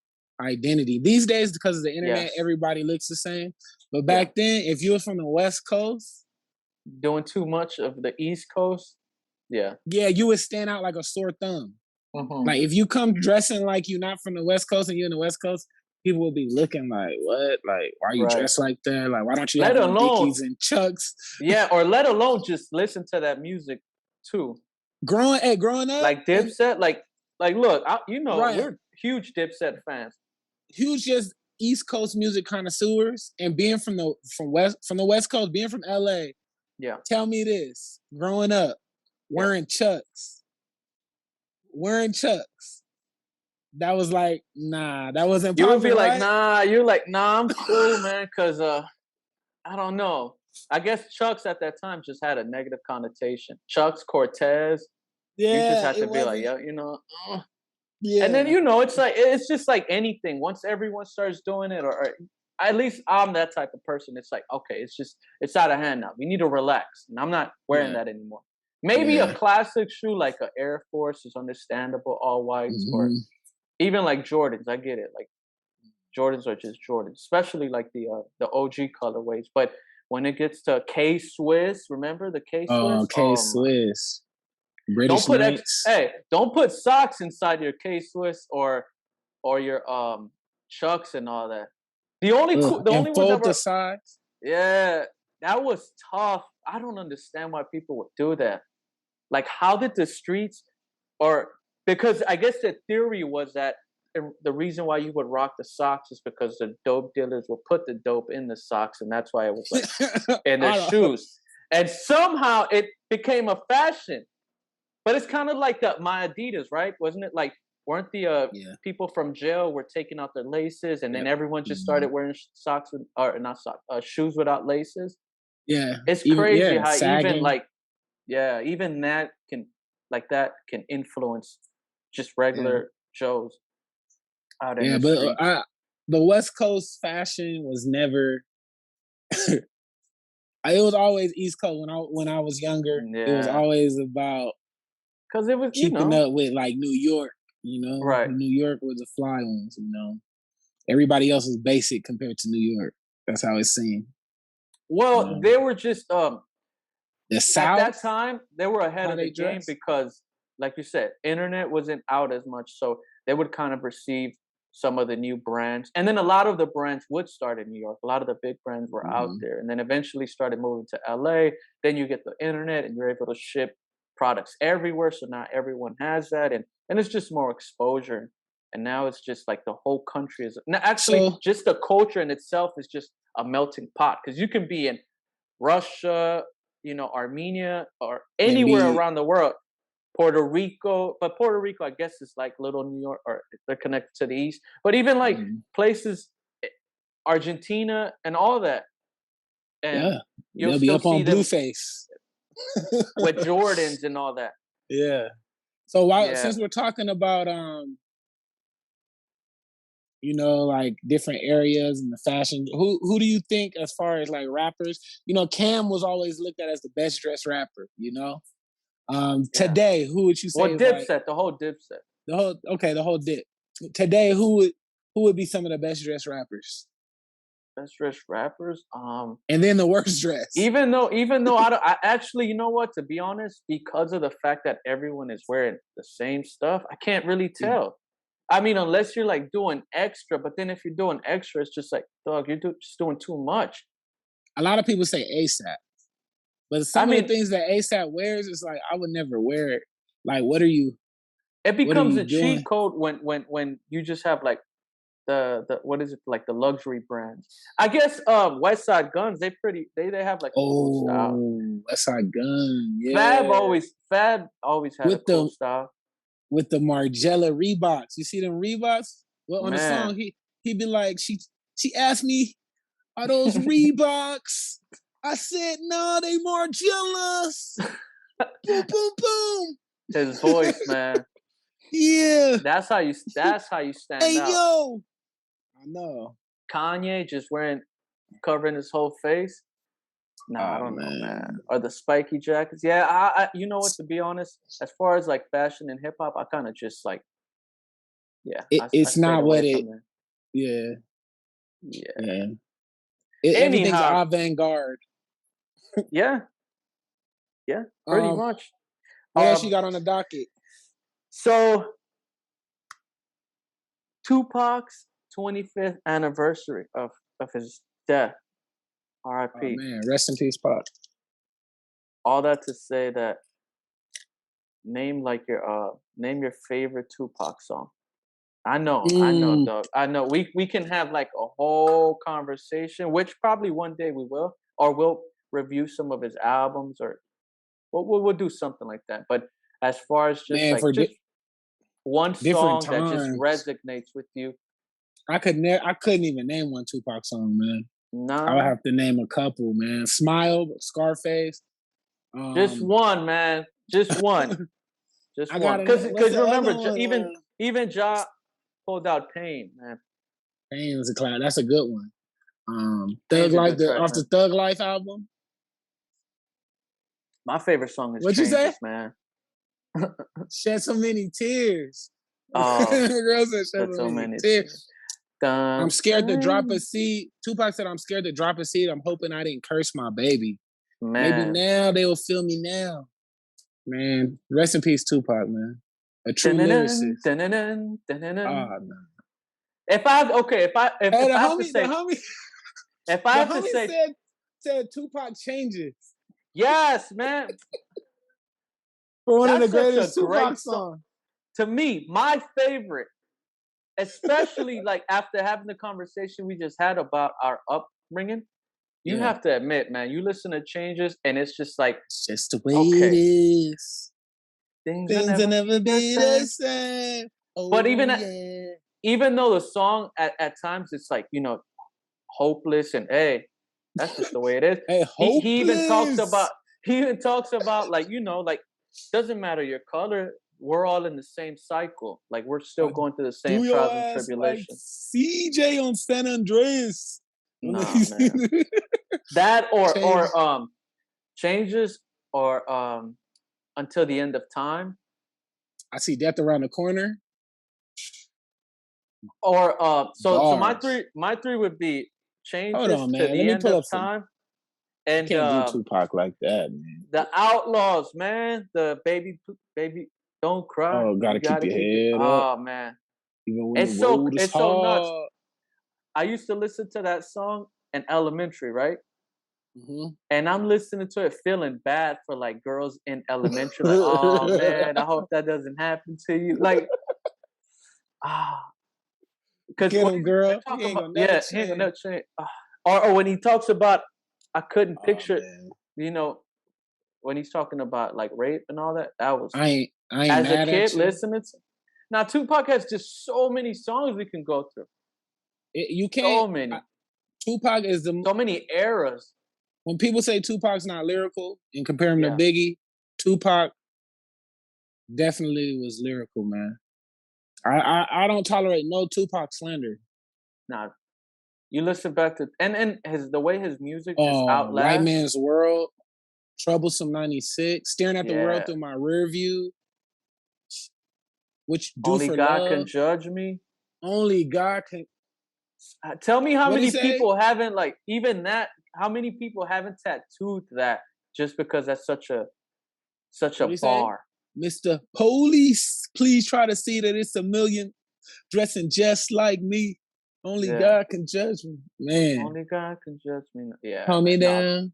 identity. These days, because of the internet, everybody looks the same. But back then, if you were from the West Coast, doing too much of the East Coast, you would stand out like a sore thumb. Mm-hmm. Like if you come dressing like you're not from the West Coast and you're in the West Coast, people will be looking like, what? Like, why are you dressed like that? Like, why don't you have Dickies and Chucks? Yeah, or let alone just listen to that music too. Growing up, like Dipset, like look, we're huge Dipset fans, huge just East Coast music connoisseurs, and being from the West Coast, being from LA. Yeah, tell me this: growing up, wearing Chucks, that was like, nah, that wasn't popular. You would be like, nah, you're like, nah, I'm cool, man, because I don't know. I guess Chucks at that time just had a negative connotation. Chucks, Cortez. Yeah, you just had to be like, Yeah. And then it's just like anything. Once everyone starts doing it, or at least I'm that type of person. It's like, okay, it's out of hand now. We need to relax, and I'm not wearing that anymore. Maybe a classic shoe like an Air Force is understandable, all whites, or even like Jordans. I get it. Like Jordans are just Jordans, especially like the OG colorways. But when it gets to K-Swiss, remember the K-Swiss? Oh, K-Swiss. British don't put socks inside your K-Swiss or your Chucks and all that. The only ones that were, the sides. Yeah, that was tough. I don't understand why people would do that. Like, how did the streets, because I guess the theory was that the reason why you would rock the socks is because the dope dealers will put the dope in the socks, and that's why it was like in their shoes. And somehow it became a fashion. But it's kind of like my Adidas, right? Wasn't it like, weren't the people from jail were taking out their laces, and then everyone just started wearing socks shoes without laces? Yeah, it's crazy how sagging. Even that can influence just regular Joes out in the streets. But the West Coast fashion was never. It was always East Coast when I was younger. It was always about. Because it was keeping up with like New York, right? New York was the fly ones, Everybody else was basic compared to New York. That's how it seemed. Well, they were just the South at that time. They were ahead of the game because, like you said, internet wasn't out as much, so they would kind of receive some of the new brands, and then a lot of the brands would start in New York. A lot of the big brands were out there, and then eventually started moving to LA. Then you get the internet, and you're able to ship products everywhere, so now everyone has that, and it's just more exposure. And now it's just like the whole country is just the culture in itself is just a melting pot, because you can be in Russia, Armenia, or anywhere around the world, Puerto Rico. But Puerto Rico, I guess, is like little New York, or they're connected to the east. But even like places, Argentina and all that, and they'll be up on Blueface with Jordans and all that. Yeah. So since we're talking about like different areas in the fashion, who do you think, as far as like rappers? Cam was always looked at as the best dressed rapper. Today, who would you say? Well, Dipset, the whole Dipset. The whole Dip. Today, who would be some of the best dressed rappers? Best dressed rappers, and then the worst dressed. Even though I actually, you know what? To be honest, because of the fact that everyone is wearing the same stuff, I can't really tell. I mean, unless you're like doing extra, but then if you're doing extra, it's just like, dog, you're just doing too much. A lot of people say ASAP, but some of the things that ASAP wears is like, I would never wear it. Like, what are you? It becomes a cheat code when you just have like the what is it, like the luxury brands. I guess West Side Guns, they have like a cool style. West Side Gun, yeah. Fab always had a cool style. With the Margiela Reeboks. You see them Reeboks? Well, on the song, he'd be like, she asked me, are those Reeboks? I said, no, they Margielas. Boom, boom, boom. His voice, man. Yeah. That's how you stand out. Hey, yo. I know. Kanye just covering his whole face. Nah, I don't know, man. Or the spiky jackets. Yeah, I you know what? To be honest, as far as like fashion and hip hop, I kind of just like, yeah, it's I not what it. from there. Yeah. Yeah. Everything's avant-garde. Yeah. Yeah, pretty much. What else you got on the docket? So, Tupac's 25th anniversary of his death. R.I.P. Oh man, rest in peace, Pac. All that to say that name your favorite Tupac song. I know, dog. I know. We can have like a whole conversation, which probably one day we will, or we'll review some of his albums, or we'll do something like that. But as far as just just one song that just resonates with you, I couldn't even name one Tupac song, man. No, I would have to name a couple, man. Smile, Scarface. Just one, man. Just one. Just one. Because remember, even Ja pulled out Pain, man. Pain was a class. That's a good one. Thug Life, off the Thug Life album. My favorite song is What'd you say, man? Shed so many tears. Oh, girl said shed so many tears. I'm scared to drop a seed. Tupac said, "I'm scared to drop a seed. I'm hoping I didn't curse my baby. Man. Maybe now they will feel me now." Man, rest in peace, Tupac, man. A true lyricist. Oh, no. If I have to say, if I have to say, said Tupac changes. Yes, man. For one of the greatest Tupac songs. To me, my favorite, especially like after having the conversation we just had about our upbringing, you have to admit, man, you listen to Changes and it's just like, it's just the way it is. Things will never be the same. Oh, but even though the song at times it's like, you know, hopeless and hey, that's just the way it is. Hey, he even talks about like, you know, like doesn't matter your color, we're all in the same cycle. Like we're still going through the same trials and tribulations. Like CJ on San Andreas. Nah, man. That or Changes or Until the End of Time. I See Death Around the Corner. Or so my three would be Changes, Hold on, man. To the End of Time. And can't do Tupac like that, man. The Outlaws, man. The baby, don't cry. Oh, gotta keep your head up. Oh man, even when it's so nuts. I used to listen to that song in elementary, right? Mm-hmm. And I'm listening to it feeling bad for like girls in elementary. Like, oh man, I hope that doesn't happen to you. Like, because girl, he ain't gonna never change. Or when he talks about, I couldn't picture, you know, when he's talking about like rape and all that. That was I ain't as mad a kid at you. listening to. Now Tupac has just so many songs we can go through. You can't. So many. Tupac is so many eras. When people say Tupac's not lyrical and compare him to Biggie, Tupac definitely was lyrical, man. I don't tolerate no Tupac slander. Nah, you listen back to and the way his music just outlasts. White Man's World, Troublesome 96, Staring at the World Through My Rear View, which do Only for God love. Can Judge Me. Only God can. Tell me how many people haven't like even that. How many people haven't tattooed that just because that's such a bar? Mr. Police, please try to see that it's a million dressing just like me. Only God can judge me, man. Only God can judge me. Yeah. Calm me down.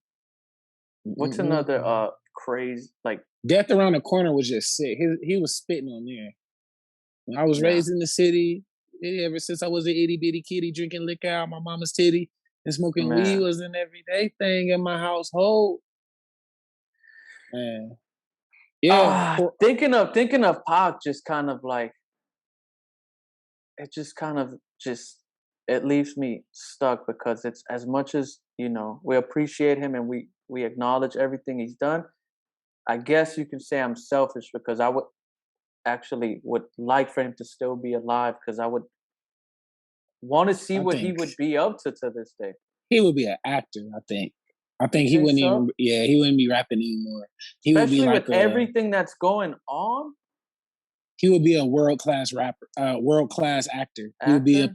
What's another crazy like? Death Around the Corner was just sick. He was spitting on there. When I was raised in the city, ever since I was an itty bitty kitty drinking liquor out my mama's titty and smoking weed was an everyday thing in my household. Man. Yeah. Thinking of Pac just kind of like it just kind of it leaves me stuck because it's as much as, you know, we appreciate him and we acknowledge everything he's done. I guess you can say I'm selfish because I would like for him to still be alive because I would want to see what he would be up to this day. He would be an actor, I think. I think he wouldn't even. Yeah, he wouldn't be rapping anymore. He Especially would be like with everything that's going on. He would be a world-class rapper, world-class actor. He would be a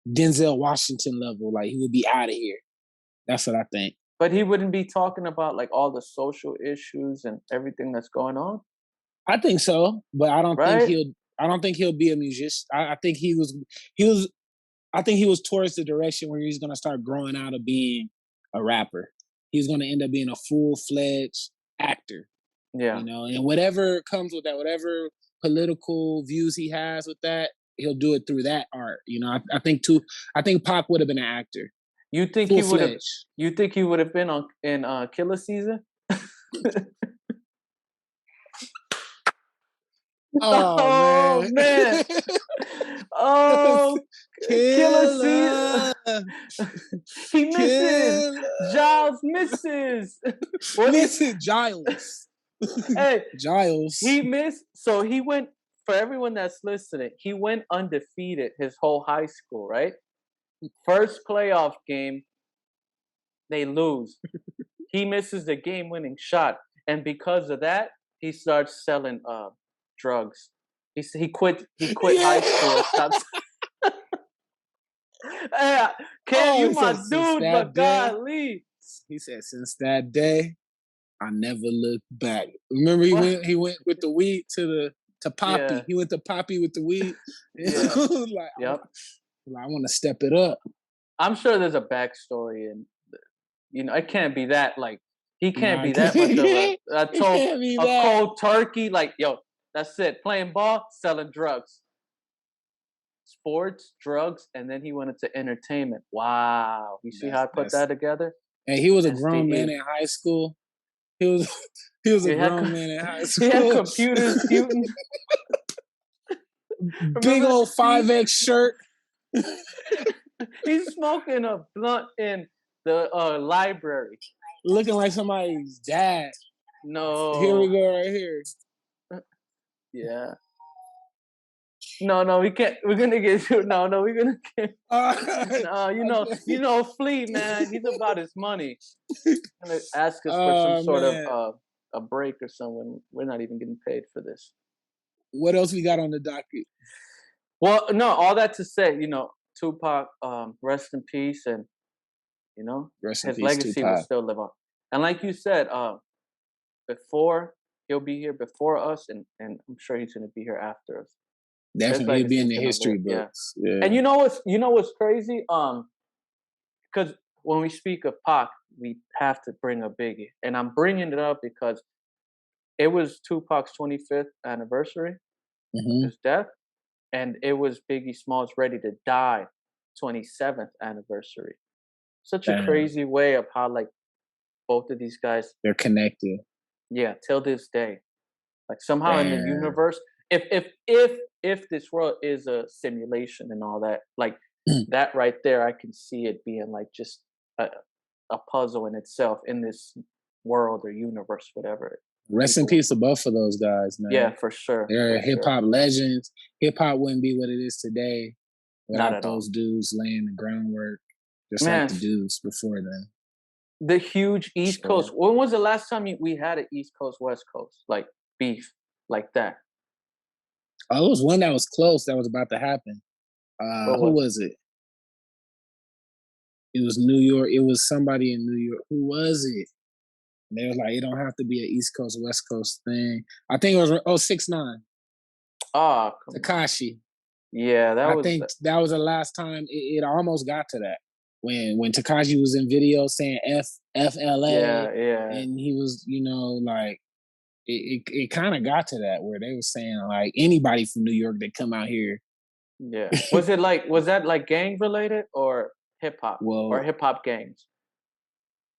Denzel Washington level. Like, he would be out of here. That's what I think. But he wouldn't be talking about like all the social issues and everything that's going on. I think so, but I don't think he'll be a musician. I think he was. I think he was towards the direction where he's going to start growing out of being a rapper. He's going to end up being a full-fledged actor. Yeah, and whatever comes with that, whatever political views he has with that, he'll do it through that art. I think Pac would have been an actor. You think he would have? You think he would have been in Killer Season? Oh man! Oh, Killer Season. He misses. Giles misses. Misses Giles. Hey, Giles. He missed. So he went. For everyone that's listening, he went undefeated his whole high school. Right. First playoff game, they lose. He misses the game-winning shot, and because of that, he starts selling drugs. He quit high school. Stopped. You my dude, but golly. He said, since that day, I never looked back. Remember, he went with the weed to Poppy. Yeah. He went to Poppy with the weed. Yeah. I want to step it up. I'm sure there's a backstory, and it can't be that like he can't be that much of a cold turkey. Like, yo, that's it. Playing ball, selling drugs, sports, drugs, and then he went into entertainment. Wow, you see how I put that together? And he was a grown man in high school. He was a grown man in high school. He had computers, mutant. Big old 5X shirt. He's smoking a blunt in the library. Looking like somebody's dad. No. Here we go right here. Yeah. No, we can't. We're gonna get you. No, we're gonna get. No, Flea, man. He's about his money. He's gonna ask us for some sort of a break or something. We're not even getting paid for this. What else we got on the docket? Well, no, all that to say, Tupac, rest in peace, and his legacy will still live on. And like you said, he'll be here before us, and I'm sure he's gonna be here after us. Definitely, he'll be in the history books. Yeah. And you know what's crazy? Because when we speak of Pac, we have to bring up Biggie, and I'm bringing it up because it was Tupac's 25th anniversary, his death, and it was Biggie Smalls' Ready to Die 27th anniversary. Such a crazy way of how like both of these guys, they're connected. Yeah, till this day, like somehow in the universe. If this world is a simulation and all that, like that right there, I can see it being like just a puzzle in itself in this world or universe, whatever. Rest in peace to both of those guys, man. Yeah, for sure. They're hip hop legends. Hip hop wouldn't be what it is today without those dudes laying the groundwork, just like the dudes before them. The huge East Coast. When was the last time we had an East Coast, West Coast like beef like that? Oh, it was one that was close that was about to happen. Who was it? It was New York. It was somebody in New York. Who was it? And they were like, it don't have to be an East Coast, West Coast thing. I think it was 6ix9ine. Oh, Tekashi. Yeah, I think that was the last time it almost got to that. When Tekashi was in video saying FLA. Yeah. And he was, like, it kind of got to that where they were saying like anybody from New York that come out here. Yeah. Was that like gang related or hip hop? Or hip hop gangs?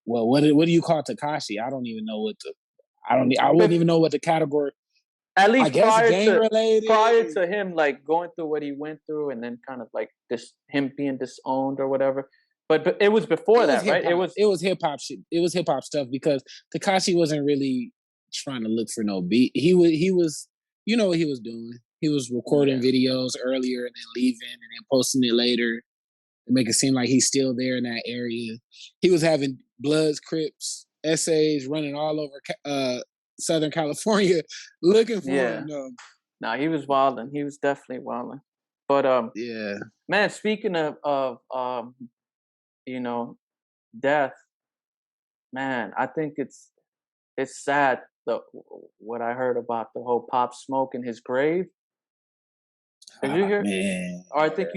Well, what do you call Tekashi? I don't even know I wouldn't even know what the category. At least prior to him like going through what he went through and then kind of like him being disowned or whatever. But it was before that, right? It was hip hop shit. It was hip hop stuff because Tekashi wasn't really trying to look for no beat. He was what he was doing. He was recording videos earlier and then leaving and then posting it later. to make it seem like he's still there in that area. He was having Bloods, Crips, essays running all over Southern California looking for him. Though. Nah, he was wilding. He was definitely wilding. But yeah, man, speaking of you know, death, man, I think it's sad what I heard about the whole Pop Smoke in his grave. Did you hear? Man. Or I think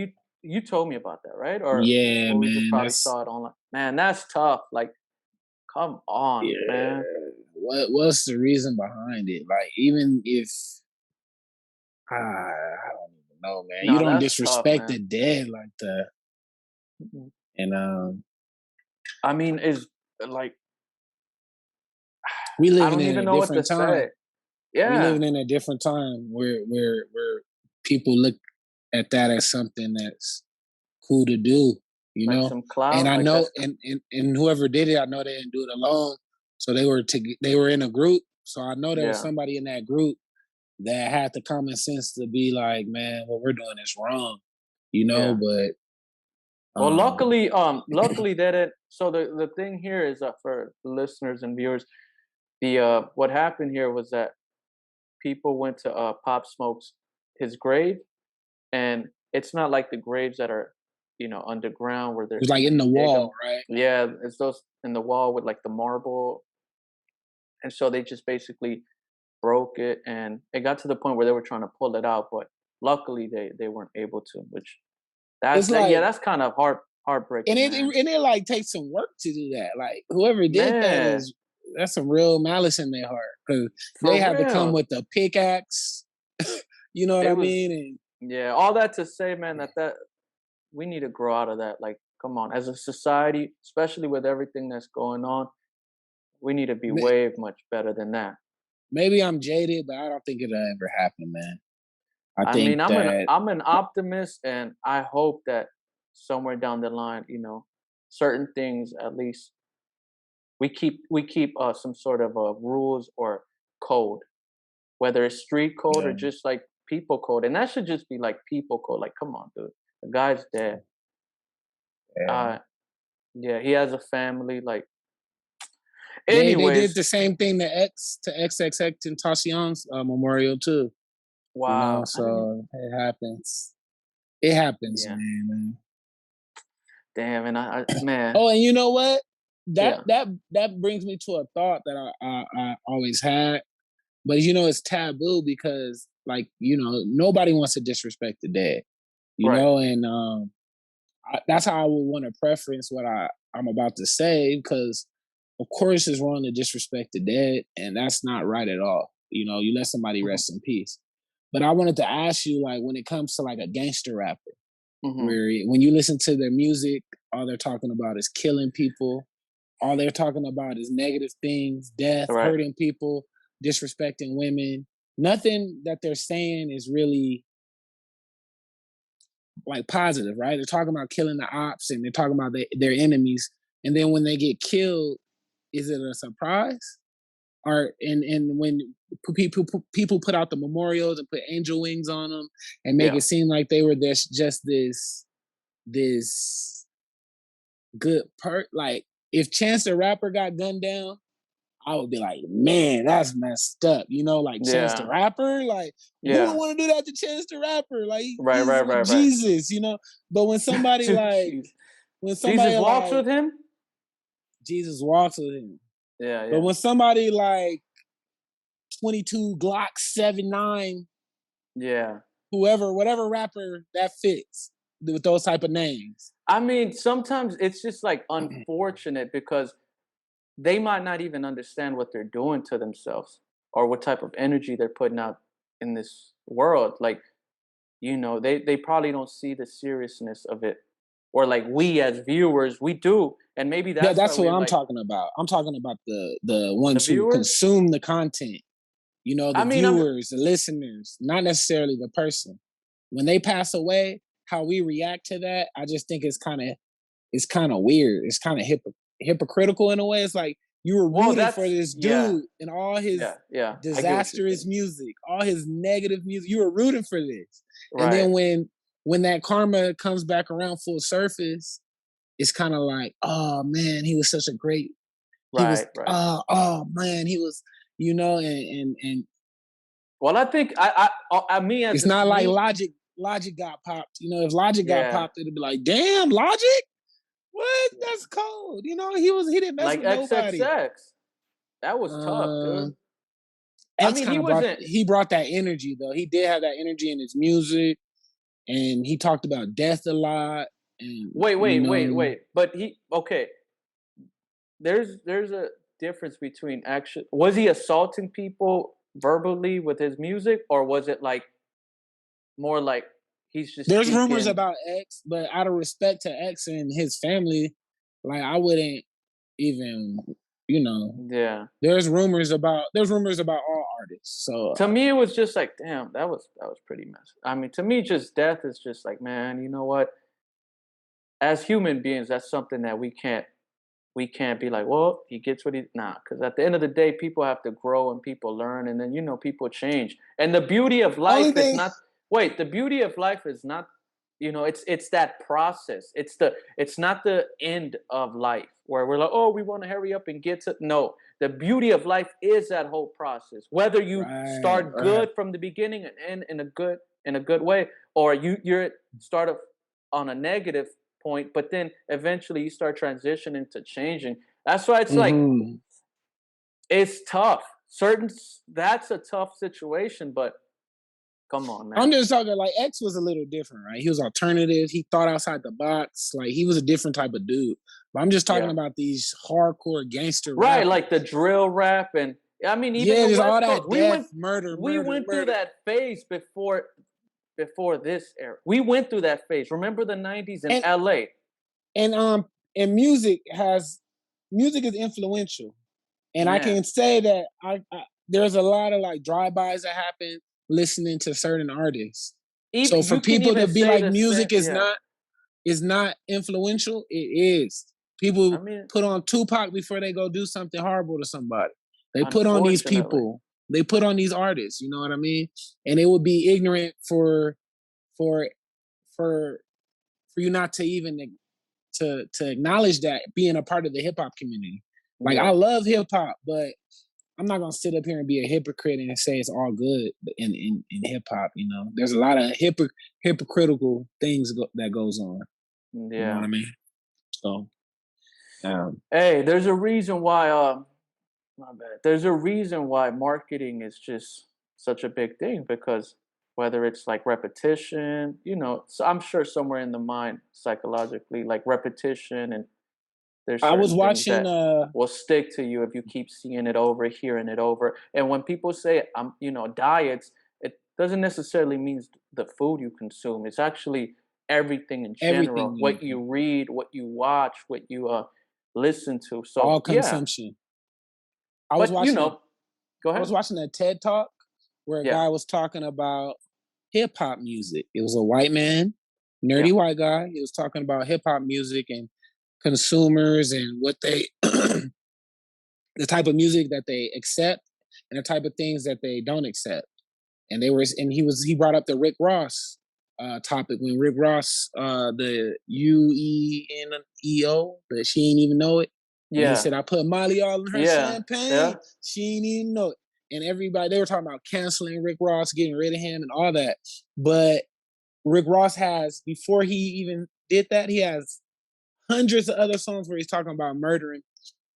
you told me about that, right? Or we just probably saw it online. Man, that's tough. Like, come on, man. What's the reason behind it? Like, even if I don't even know, man. You don't disrespect the dead like that. And I mean, is like we I living don't in even a know what to different time. say. Yeah, we living in a different time where people look at that as something that's cool to do, you like know. Some clout, and I like know, and whoever did it, I know they didn't do it alone. So they were in a group. So I know there was somebody in that group that had the common sense to be like, man, what we're doing is wrong, you know. But well, luckily that it. So the thing here is for the listeners and viewers, the what happened here was that people went to Pop Smoke's his grave, and it's not like the graves that are underground where it's like in the wall, right? Yeah, it's those in the wall with like the marble, and so they just basically broke it, and it got to the point where they were trying to pull it out, but luckily they weren't able to. Which that's kind of heartbreaking. And it like takes some work to do that. Like whoever did that's some real malice in their heart, because they had to come with a pickaxe. You know what I mean? And all that to say, man, that we need to grow out of that. Like, come on, as a society, especially with everything that's going on, we need to be way much better than that. Maybe I'm jaded, but I don't think it'll ever happen, man. I mean, I'm an optimist, and I hope that somewhere down the line, certain things at least we keep some sort of rules or code, whether it's street code or just like people code, and that should just be like people code. Like, come on, dude, the guy's dead. He has a family. Like, anyways, they did the same thing to XXX Tentacion's memorial too. Wow. So it happens. It happens, man. Damn, and man. Oh, and you know what? That brings me to a thought that I always had, but it's taboo because, like, nobody wants to disrespect the dead, you know, and that's how I would want to preference what I'm about to say, because of course it's wrong to disrespect the dead, and that's not right at all. You let somebody rest in peace. But I wanted to ask you, like, when it comes to like a gangster rapper, where when you listen to their music, all they're talking about is killing people. All they're talking about is negative things, death, hurting people, disrespecting women. Nothing that they're saying is really like positive, right? They're talking about killing the ops, and they're talking about their enemies. And then when they get killed, is it a surprise? And when people put out the memorials and put angel wings on them and make it seem like they were just this good like, if Chance the Rapper got gunned down, I would be like, man, that's messed up. Like Chance the Rapper, like who would want to do that to Chance the Rapper? Like right. Jesus, But when somebody like Jesus walks with him, Jesus walks with him. Yeah. But when somebody like 22 Glock 7-9, whatever rapper that fits with those type of names. I mean, sometimes it's just like unfortunate because they might not even understand what they're doing to themselves or what type of energy they're putting out in this world. Like, they probably don't see the seriousness of it, or like we as viewers, we do. And maybe that's what I'm talking about. I'm talking about the ones who consume the content. The viewers, the listeners, not necessarily the person. When they pass away, how we react to that, I just think it's kind of weird. It's kind of hypocritical in a way. It's like you were rooting for this dude and all his disastrous music, all his negative music. You were rooting for this, and then when when that karma comes back around full surface, it's kind of like, oh man, he was such a great. He was, oh man, he was, and. Well, I think I mean, as it's not like Logic got popped. If Logic got popped, it'd be like, damn, Logic, what? That's cold. He didn't mess with nobody. XXX, that was tough, dude. X he brought that energy though. He did have that energy in his music, and he talked about death a lot. And wait. But there's a difference between was he assaulting people verbally with his music, or was it like more like he's just there's rumors about X, but out of respect to X and his family, like I wouldn't even there's rumors about all artists. So to me it was just like, damn, that was pretty messy. I mean, to me, just death is just like, man, you know what, as human beings, that's something that we can't be like, well, he gets what because at the end of the day, people have to grow and people learn, and then people change. And the beauty of life is not the beauty of life is not, it's that process. It's not the end of life where we're like, oh, we want to hurry up and get to. No, the beauty of life is that whole process. Whether you start good from the beginning and end in a good way, or you're start on a negative point, but then eventually you start transitioning to changing. That's why it's like, it's tough. That's a tough situation, but come on, man. I'm just talking like X was a little different, right? He was alternative. He thought outside the box. Like he was a different type of dude. But I'm just talking about these hardcore gangster rappers. Like the drill rap, and I mean, even there's all that death, murder. We went through that phase before this era. We went through that phase. Remember the 90s in LA? And music is influential. And I can say that there's a lot of like drive-bys that happen listening to certain artists. So for people to be like music is not influential, it is. People put on Tupac before they go do something horrible to somebody. They put on these people. They put on these artists, you know what I mean? And it would be ignorant for you not to even to acknowledge that being a part of the hip hop community. Like I love hip hop, but I'm not gonna sit up here and be a hypocrite and say it's all good in hip hop. There's a lot of hypocritical things that goes on. Yeah, you know what I mean. So, hey, there's a reason why. My bad. There's a reason why marketing is just such a big thing, because whether it's like repetition, so I'm sure somewhere in the mind psychologically, like repetition, and there's I was watching will stick to you if you keep seeing it over, hearing it over. And when people say diets, it doesn't necessarily mean the food you consume. It's actually everything in general. What you read, what you watch, what you listen to. So all consumption. Go ahead. I was watching a TED Talk where a guy was talking about hip hop music. It was a white man, nerdy white guy. He was talking about hip hop music and consumers and what they, the type of music that they accept and the type of things that they don't accept. And he brought up the Rick Ross topic when Rick Ross, the UENEO, that she ain't even know it. Yeah. And he said, I put Molly all in her champagne. Yeah. She ain't even know it. And everybody, they were talking about canceling Rick Ross, getting rid of him and all that. But Rick Ross has, before he even did that, he has hundreds of other songs where he's talking about murdering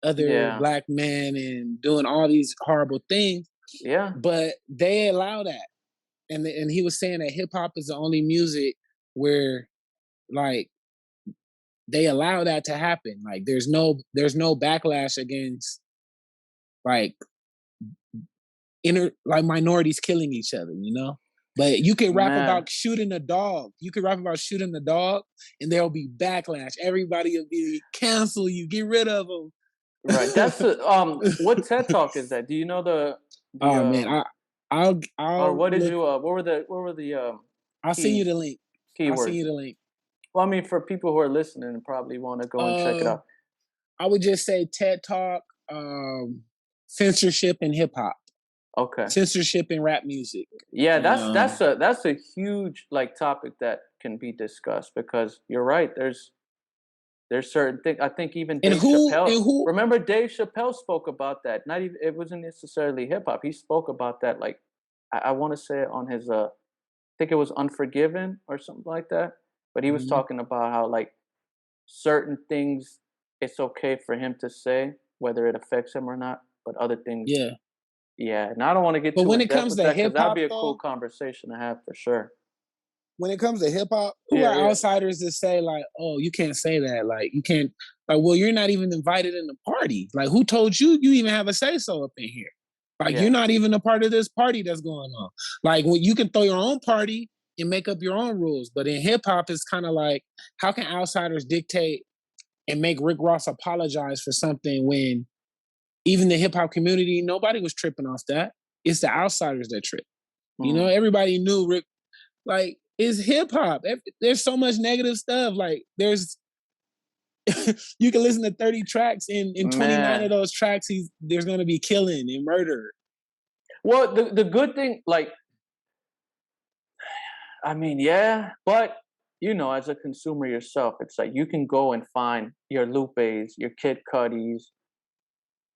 other black men and doing all these horrible things. Yeah. But they allow that. And he was saying that hip hop is the only music where like they allow that to happen. Like there's no backlash against like minorities killing each other, But you can rap about shooting a dog. You can rap about shooting the dog, and there'll be backlash. Everybody will be cancel you, get rid of them. Right. That's what TED Talk is that? Do you know the man, I'll or what did you what were the I'll send you the link. Keywords. I'll send you the link. Well, I mean, for people who are listening and probably want to go and check it out. I would just say TED Talk, censorship and hip hop. Okay. Censorship and rap music. Yeah, that's a huge like topic that can be discussed, because you're right. There's certain things. I think even Dave Chappelle. Remember, Dave Chappelle spoke about that. Not even, it wasn't necessarily hip hop. He spoke about that. Like, I want to say it on his. I think it was Unforgiven or something like that. But he was talking about how, like, certain things it's okay for him to say, whether it affects him or not. But other things, yeah. And I don't want to get too in depth with that, because that'd be a cool conversation to have for sure. When it comes to hip hop, who are outsiders that say like, "Oh, you can't say that. Like, you can't." Like, well, you're not even invited in the party. Like, who told you even have a say so up in here? Like, you're not even a part of this party that's going on. Like, when you can throw your own party and make up your own rules, but in hip hop, it's kind of like, how can outsiders dictate and make Rick Ross apologize for something when even the hip hop community, nobody was tripping off that. It's the outsiders that trip. You know, everybody knew Rick. Like, it's hip hop. There's so much negative stuff. Like, there's you can listen to 30 tracks, and in 29 of those tracks, there's gonna be killing and murder. Well, the good thing, like, I mean, yeah, but you know, as a consumer yourself, it's like you can go and find your Lupes, your Kid Cudis,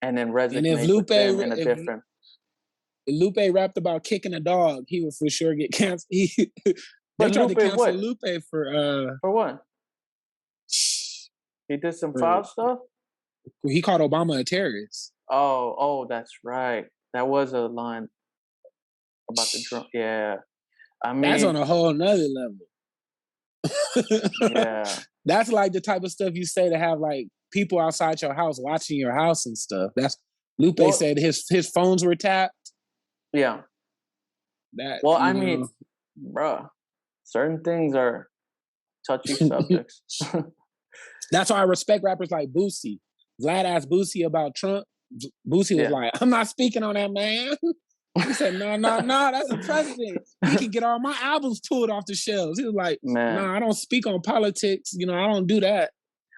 and then resonate with them in a different. If Lupe rapped about kicking a dog, he would for sure get canceled. They tried to cancel Lupe for what? He did some foul stuff? He called Obama a terrorist. Oh, that's right. That was a line about the drunk. Yeah. I mean, that's on a whole nother level. Yeah. That's like the type of stuff you say to have like people outside your house watching your house and stuff. That's Lupe said his phones were tapped. Yeah. That. Well, I mean, bruh, certain things are touchy subjects. That's why I respect rappers like Boosie. Vlad asked Boosie about Trump. Boosie was like, "I'm not speaking on that, man." He said, "No, that's the president. He can get all my albums pulled off the shelves." He was like, "Nah, I don't speak on politics. You know, I don't do that."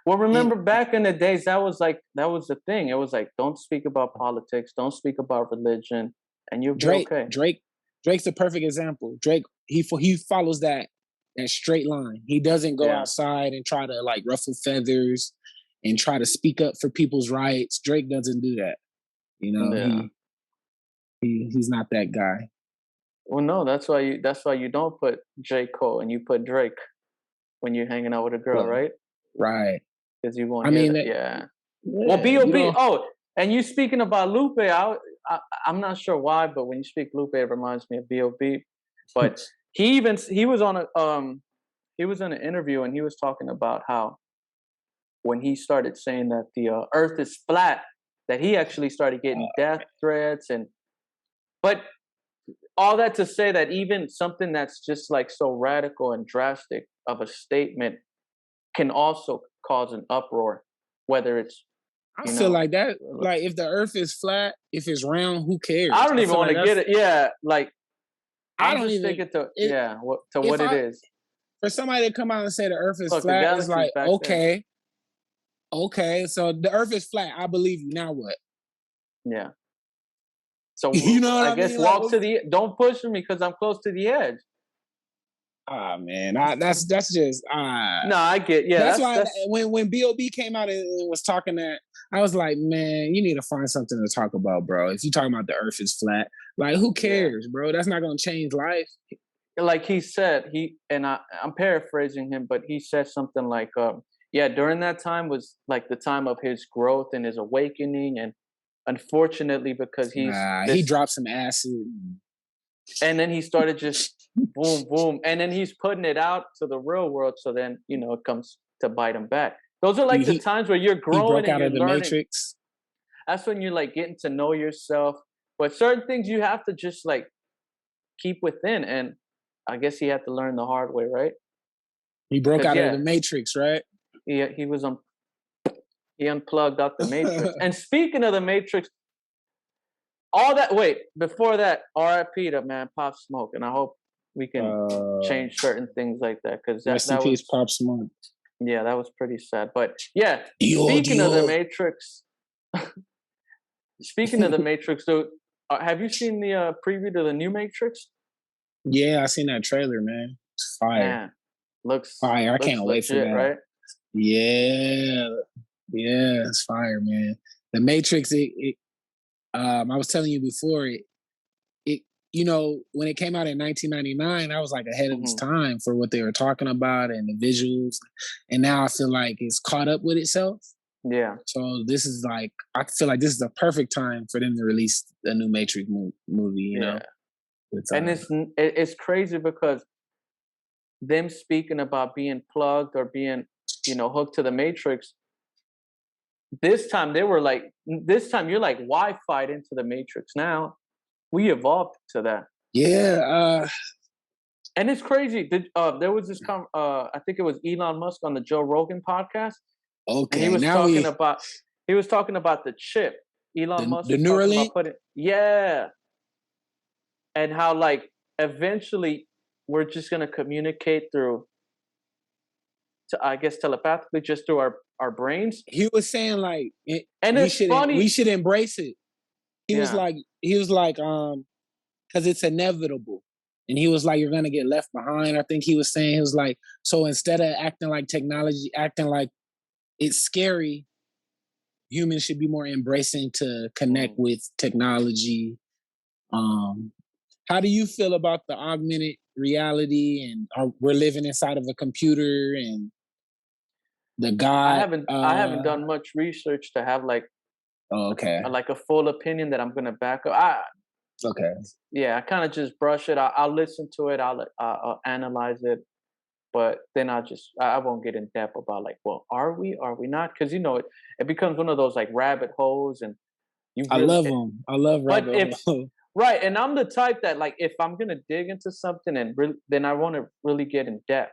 Well, remember back in the days, that was the thing. It was like, don't speak about politics, don't speak about religion, and you'll be okay. Drake's the perfect example. Drake, he follows that straight line. He doesn't go outside and try to like ruffle feathers and try to speak up for people's rights. Drake doesn't do that. You know, he's not that guy. Well, no, that's why you don't put J. Cole and you put Drake when you're hanging out with a girl, right? Right. Because you won't hear that. Well, B.O.B. Oh, and you speaking about Lupe, I'm not sure why, but when you speak Lupe, it reminds me of B.O.B. But he was on an interview, and he was talking about how when he started saying that the Earth is flat, that he actually started getting death threats, but all that to say that even something that's just like so radical and drastic of a statement can also cause an uproar, whether it's. I feel like that. Like, if the Earth is flat, if it's round, who cares? I don't even want to get it. Yeah, like I don't even think what it is. For somebody to come out and say the Earth is flat, it's like, okay, so the Earth is flat. I believe you. Now what? Yeah. So you know what I guess mean? Walk to the. Don't push me because I'm close to the edge. Ah, man, that's just no, I get. Yeah, that's why when B.O.B. came out and was talking that, I was like, man, you need to find something to talk about, bro. If you're talking about the Earth is flat, like, who cares, bro? That's not gonna change life. Like he said, I'm paraphrasing him, but he said something like, during that time was like the time of his growth and his awakening, and unfortunately, because he dropped some acid. And then he started just boom, boom. And then he's putting it out to the real world. So then, it comes to bite him back. Those are like the times where you're growing. He broke out and of the Matrix. That's when you're like getting to know yourself. But certain things you have to just like keep within. And I guess he had to learn the hard way, right? He broke out of the Matrix, right? Yeah, he unplugged out the Matrix. And speaking of the Matrix, before that, R.I.P. to man, Pop Smoke, and I hope we can change certain things like that, because that was Pop Smoke. Yeah, that was pretty sad. But yeah, speaking of the Matrix, so have you seen the preview to the new Matrix? Yeah, I seen that trailer, man. It's fire. Man, fire. I looks can't wait for legit, that. Right? Yeah, it's fire, man. The Matrix. I was telling you before when it came out in 1999, I was like ahead of its time for what they were talking about and the visuals. And now I feel like it's caught up with itself. Yeah. So this is like, I feel like this is the perfect time for them to release a new Matrix movie, you know? And it's crazy because them speaking about being plugged or being, hooked to the Matrix, this time you're like Wi-Fi'd into the Matrix. Now we evolved to that. Yeah. And it's crazy. There was this, I think it was Elon Musk on the Joe Rogan podcast. Okay. And he was talking about the chip. Elon Musk the was talking Neuralink? about and how like eventually we're just gonna communicate I guess telepathically, just through our brains. He was saying like, funny. We should embrace it. He was like, because it's inevitable. And he was like, you're gonna get left behind. I think he was like, so instead of acting like technology, acting like it's scary, humans should be more embracing to connect with technology. How do you feel about the augmented reality and we're living inside of a computer and the God? I haven't done much research to have like like a full opinion that I'm gonna back up. Okay. Yeah, I kind of just brush it. I'll listen to it. I'll analyze it, but then I won't get in depth about like, well, are we not? Because it becomes one of those like rabbit holes, and I love them. I love rabbit holes. Right, and I'm the type that like if I'm gonna dig into something then I want to really get in depth.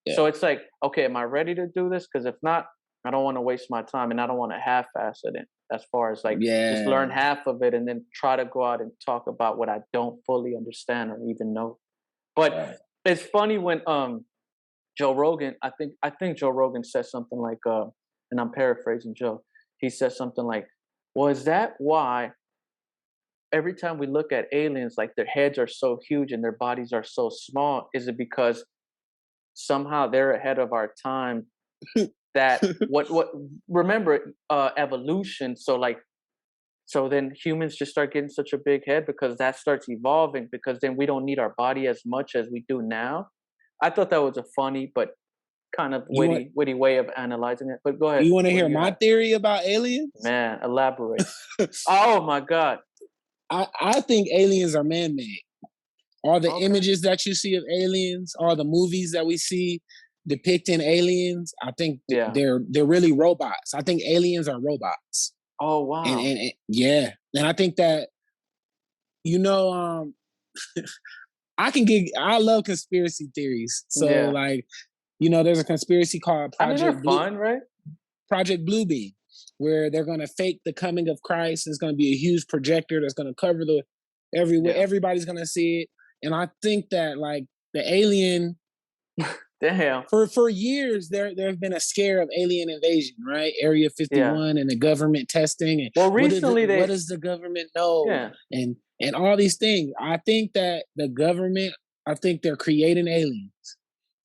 Yeah. So it's like, okay, am I ready to do this? Because if not, I don't want to waste my time, and I don't want to half-ass it. As far as like just learn half of it and then try to go out and talk about what I don't fully understand or even know. But it's funny when Joe Rogan, I think Joe Rogan says something like, and I'm paraphrasing Joe. He says something like, "Well, is that why every time we look at aliens, like their heads are so huge and their bodies are so small? Is it because somehow they're ahead of our time?" That remember evolution, so then humans just start getting such a big head because that starts evolving, because then we don't need our body as much as we do now. I thought that was a funny but kind of witty way of analyzing it. But go ahead. You want to hear my theory about aliens? Man, elaborate. Oh my God. I think aliens are man-made. All the images that you see of aliens, all the movies that we see depicting aliens, I think they're really robots. I think aliens are robots. Oh wow. And and I think that I love conspiracy theories. So like, there's a conspiracy called Project Bluebeam, where they're gonna fake the coming of Christ. There's gonna be a huge projector that's gonna cover everywhere. Everybody's gonna see it. And I think that like the alien Damn. For years, there's been a scare of alien invasion, right? Area 51 and the government testing. And well, recently what does the government know? Yeah. And all these things. I think that the government, they're creating aliens.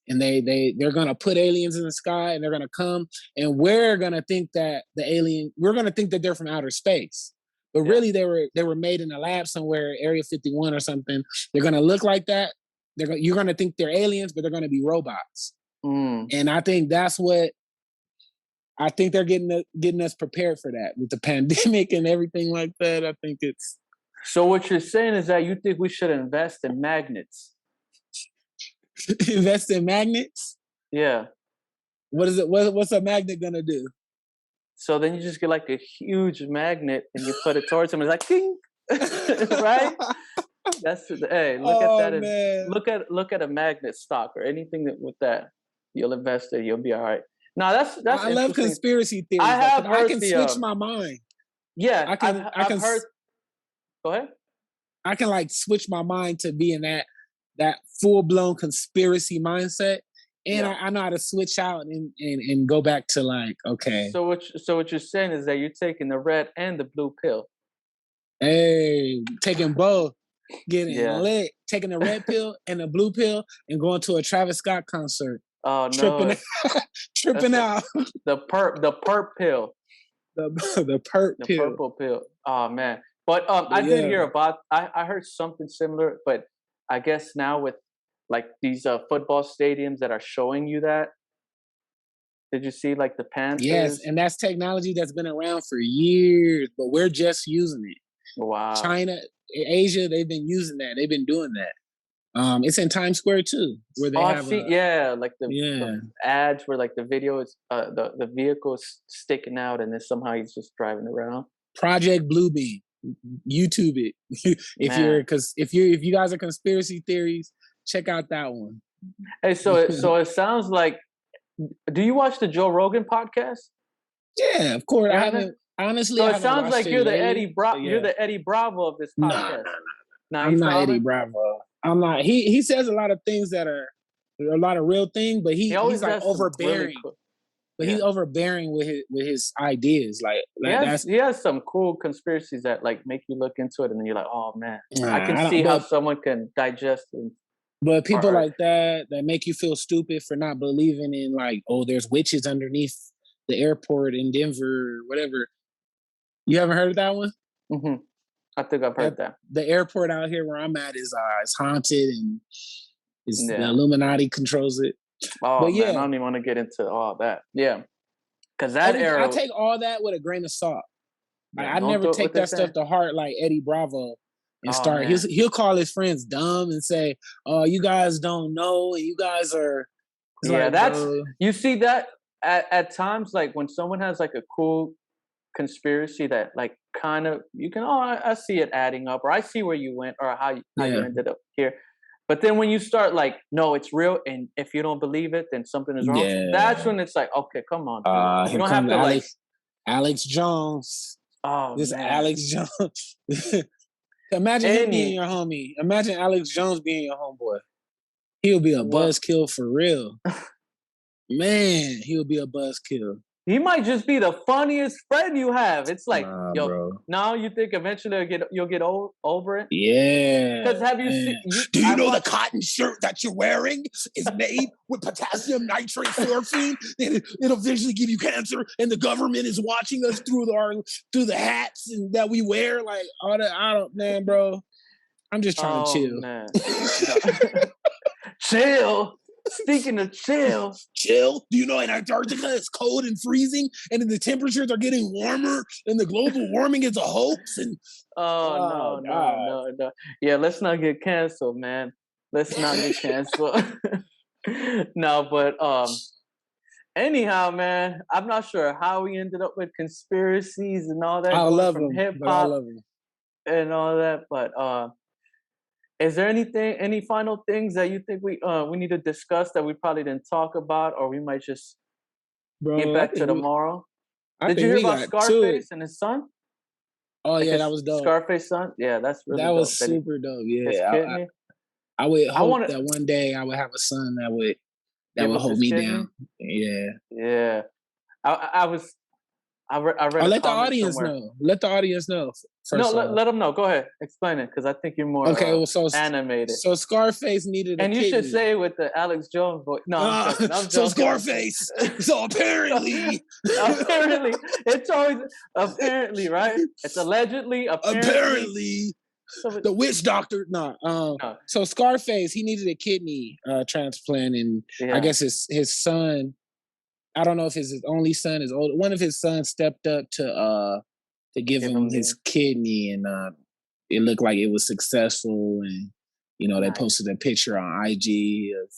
And they're gonna put aliens in the sky, and they're gonna come, and we're gonna think that we're gonna think that they're from outer space. But really they were made in a lab somewhere, Area 51 or something. They're gonna look like that. You're going to think they're aliens, but they're going to be robots. And I think that's what they're getting us prepared for that with the pandemic and everything like that. I think it's. So what you're saying is that you think we should invest in magnets? Invest in magnets? Yeah. What is it? What's a magnet going to do? So then you just get like a huge magnet and you put it towards them. It's like, ding! Right? That's look at that. Look at a magnet stock or anything with that. You'll invest it. You'll be all right. Now that's. I love conspiracy theories. I can switch my mind. Yeah, I can. Heard. Go ahead. I can like switch my mind to be in that full blown conspiracy mindset, and I know how to switch out and go back to like okay. So what you're saying is that you're taking the red and the blue pill. Hey, taking both. getting lit, taking the red pill and the blue pill, and going to a Travis Scott concert. Oh tripping, no, tripping out. The perp pill. The perp the pill. Purple pill. Oh man, but I did hear about. I heard something similar, but I guess now with like these football stadiums that are showing you that. Did you see like the Panthers? Yes, and that's technology that's been around for years, but we're just using it. Wow. China, Asia, they've been using that. They've been doing that. It's in Times Square too, where they have like the ads where like the video is the vehicle is sticking out, and then somehow he's just driving around. Project Bluebeam, YouTube it if you guys are conspiracy theories, check out that one. Hey, so it sounds like. Do you watch the Joe Rogan podcast? Yeah, of course. I haven't. Honestly, so it sounds like you're the Eddie You're the Eddie Bravo of this podcast. No. I'm not Eddie Bravo. I'm not. He says a lot of things that are a lot of real things, but he's like overbearing. Really cool. But he's overbearing with his ideas. He has some cool conspiracies that like make you look into it, and then you're like, oh man, I can see how someone can digest it. But people like that make you feel stupid for not believing in like, oh, there's witches underneath the airport in Denver or whatever. You haven't heard of that one? Mm-hmm. I think I've heard that. The airport out here where I'm at is haunted, and the Illuminati controls it. Oh, but man, I don't even want to get into all that. Yeah. Because I take all that with a grain of salt. Like, I never take that stuff to heart like Eddie Bravo. And start. He'll call his friends dumb and say, "Oh, you guys don't know, and you guys are." You see that at times, like when someone has like a cool conspiracy that like kind of you can I see it adding up, or I see where you went, or how you ended up here. But then when you start like, no, it's real, and if you don't believe it, then something is wrong. Yeah. That's when it's like, okay, come on. You don't have to Alex Jones. Oh, this man. Alex Jones. Imagine him being your homie. Imagine Alex Jones being your homeboy. He'll be a buzzkill for real. Man, he'll be a buzzkill. He might just be the funniest friend you have. It's like, bro. Now you think eventually you'll get over it? Yeah. Because have you seen? Do you know the cotton shirt that you're wearing is made with potassium nitrate morphine? It'll eventually give you cancer, and the government is watching us through the hats that we wear. Like all that. Man, bro. I'm just trying to chill. Man. Chill. Speaking of chill. Do you know in Antarctica it's cold and freezing, and then the temperatures are getting warmer, and the global warming is a hoax? And no. Yeah, let's not get canceled, man. Let's not get canceled. No, but anyhow, man, I'm not sure how we ended up with conspiracies and all that. I love them, hip hop and all that, but is there any final things that you think we need to discuss that we probably didn't talk about, or we might just get back to tomorrow? Did you hear about Scarface and his son? Oh yeah, that was dope. Scarface's son? Yeah, that's really dope. That was super dope. Yeah, I would hope that one day I would have a son that would hold me down. Yeah. Yeah. I read. Let the audience know. Let the audience know. Let them know. Go ahead, explain it, because I think you're more animated. So Scarface needed a kidney. You should say it with the Alex Jones voice. No, I'm joking. So Scarface. So apparently, it's always apparently, right? It's allegedly. Apparently. The witch doctor. No. So Scarface, he needed a kidney transplant, and I guess his son. I don't know if his only son is old. One of his sons stepped up to give him his kidney, and it looked like it was successful. And they posted a picture on IG of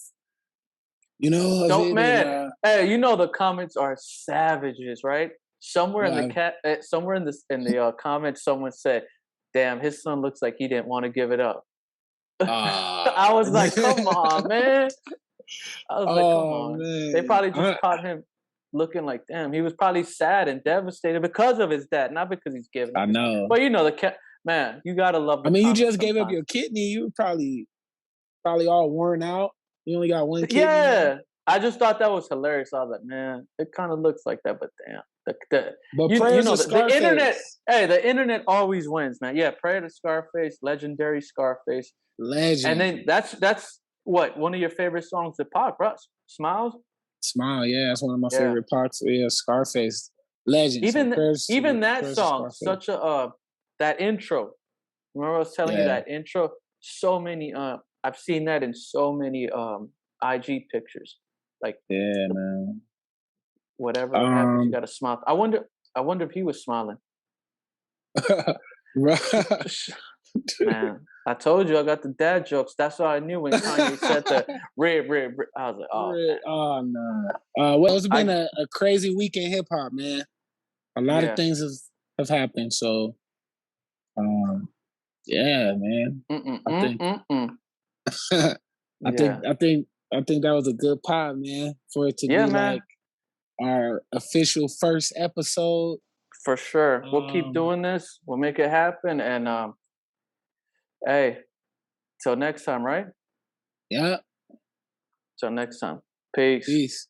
man. Hey, the comments are savages, right? Somewhere in the comments, someone said, "Damn, his son looks like he didn't want to give it up." I was like, "Come on, man." I was like, come on. Man. They probably just caught him looking like, damn, he was probably sad and devastated because of his dad, not because he's giving. I know. But man, you gotta love the you just gave up your kidney. You were probably all worn out. You only got one kidney. Yeah. I just thought that was hilarious. I was like, man, it kind of looks like that, but damn. But you know, the internet, hey, the internet always wins, man. Yeah, prayer to Scarface, legendary Scarface. Legend. And then that's what, one of your favorite songs to Pac, bro? Smiles? Smile, yeah, that's one of my favorite parts. Yeah, Scarface. Legend. Even that song, such a that intro. Remember I was telling you that intro? So many I've seen that in so many IG pictures. Like, man. Whatever happens, you gotta smile. I wonder if he was smiling. Man, I told you I got the dad jokes. That's all I knew when Kanye said the red. I was like, oh, red. Oh no. Well, it's been a crazy week in hip hop, man. A lot of things have happened. So, yeah, man. I think that was a good pod, man. For it to be like our official first episode. For sure. We'll keep doing this. We'll make it happen. And hey, till next time, right? Yeah. Till next time. Peace.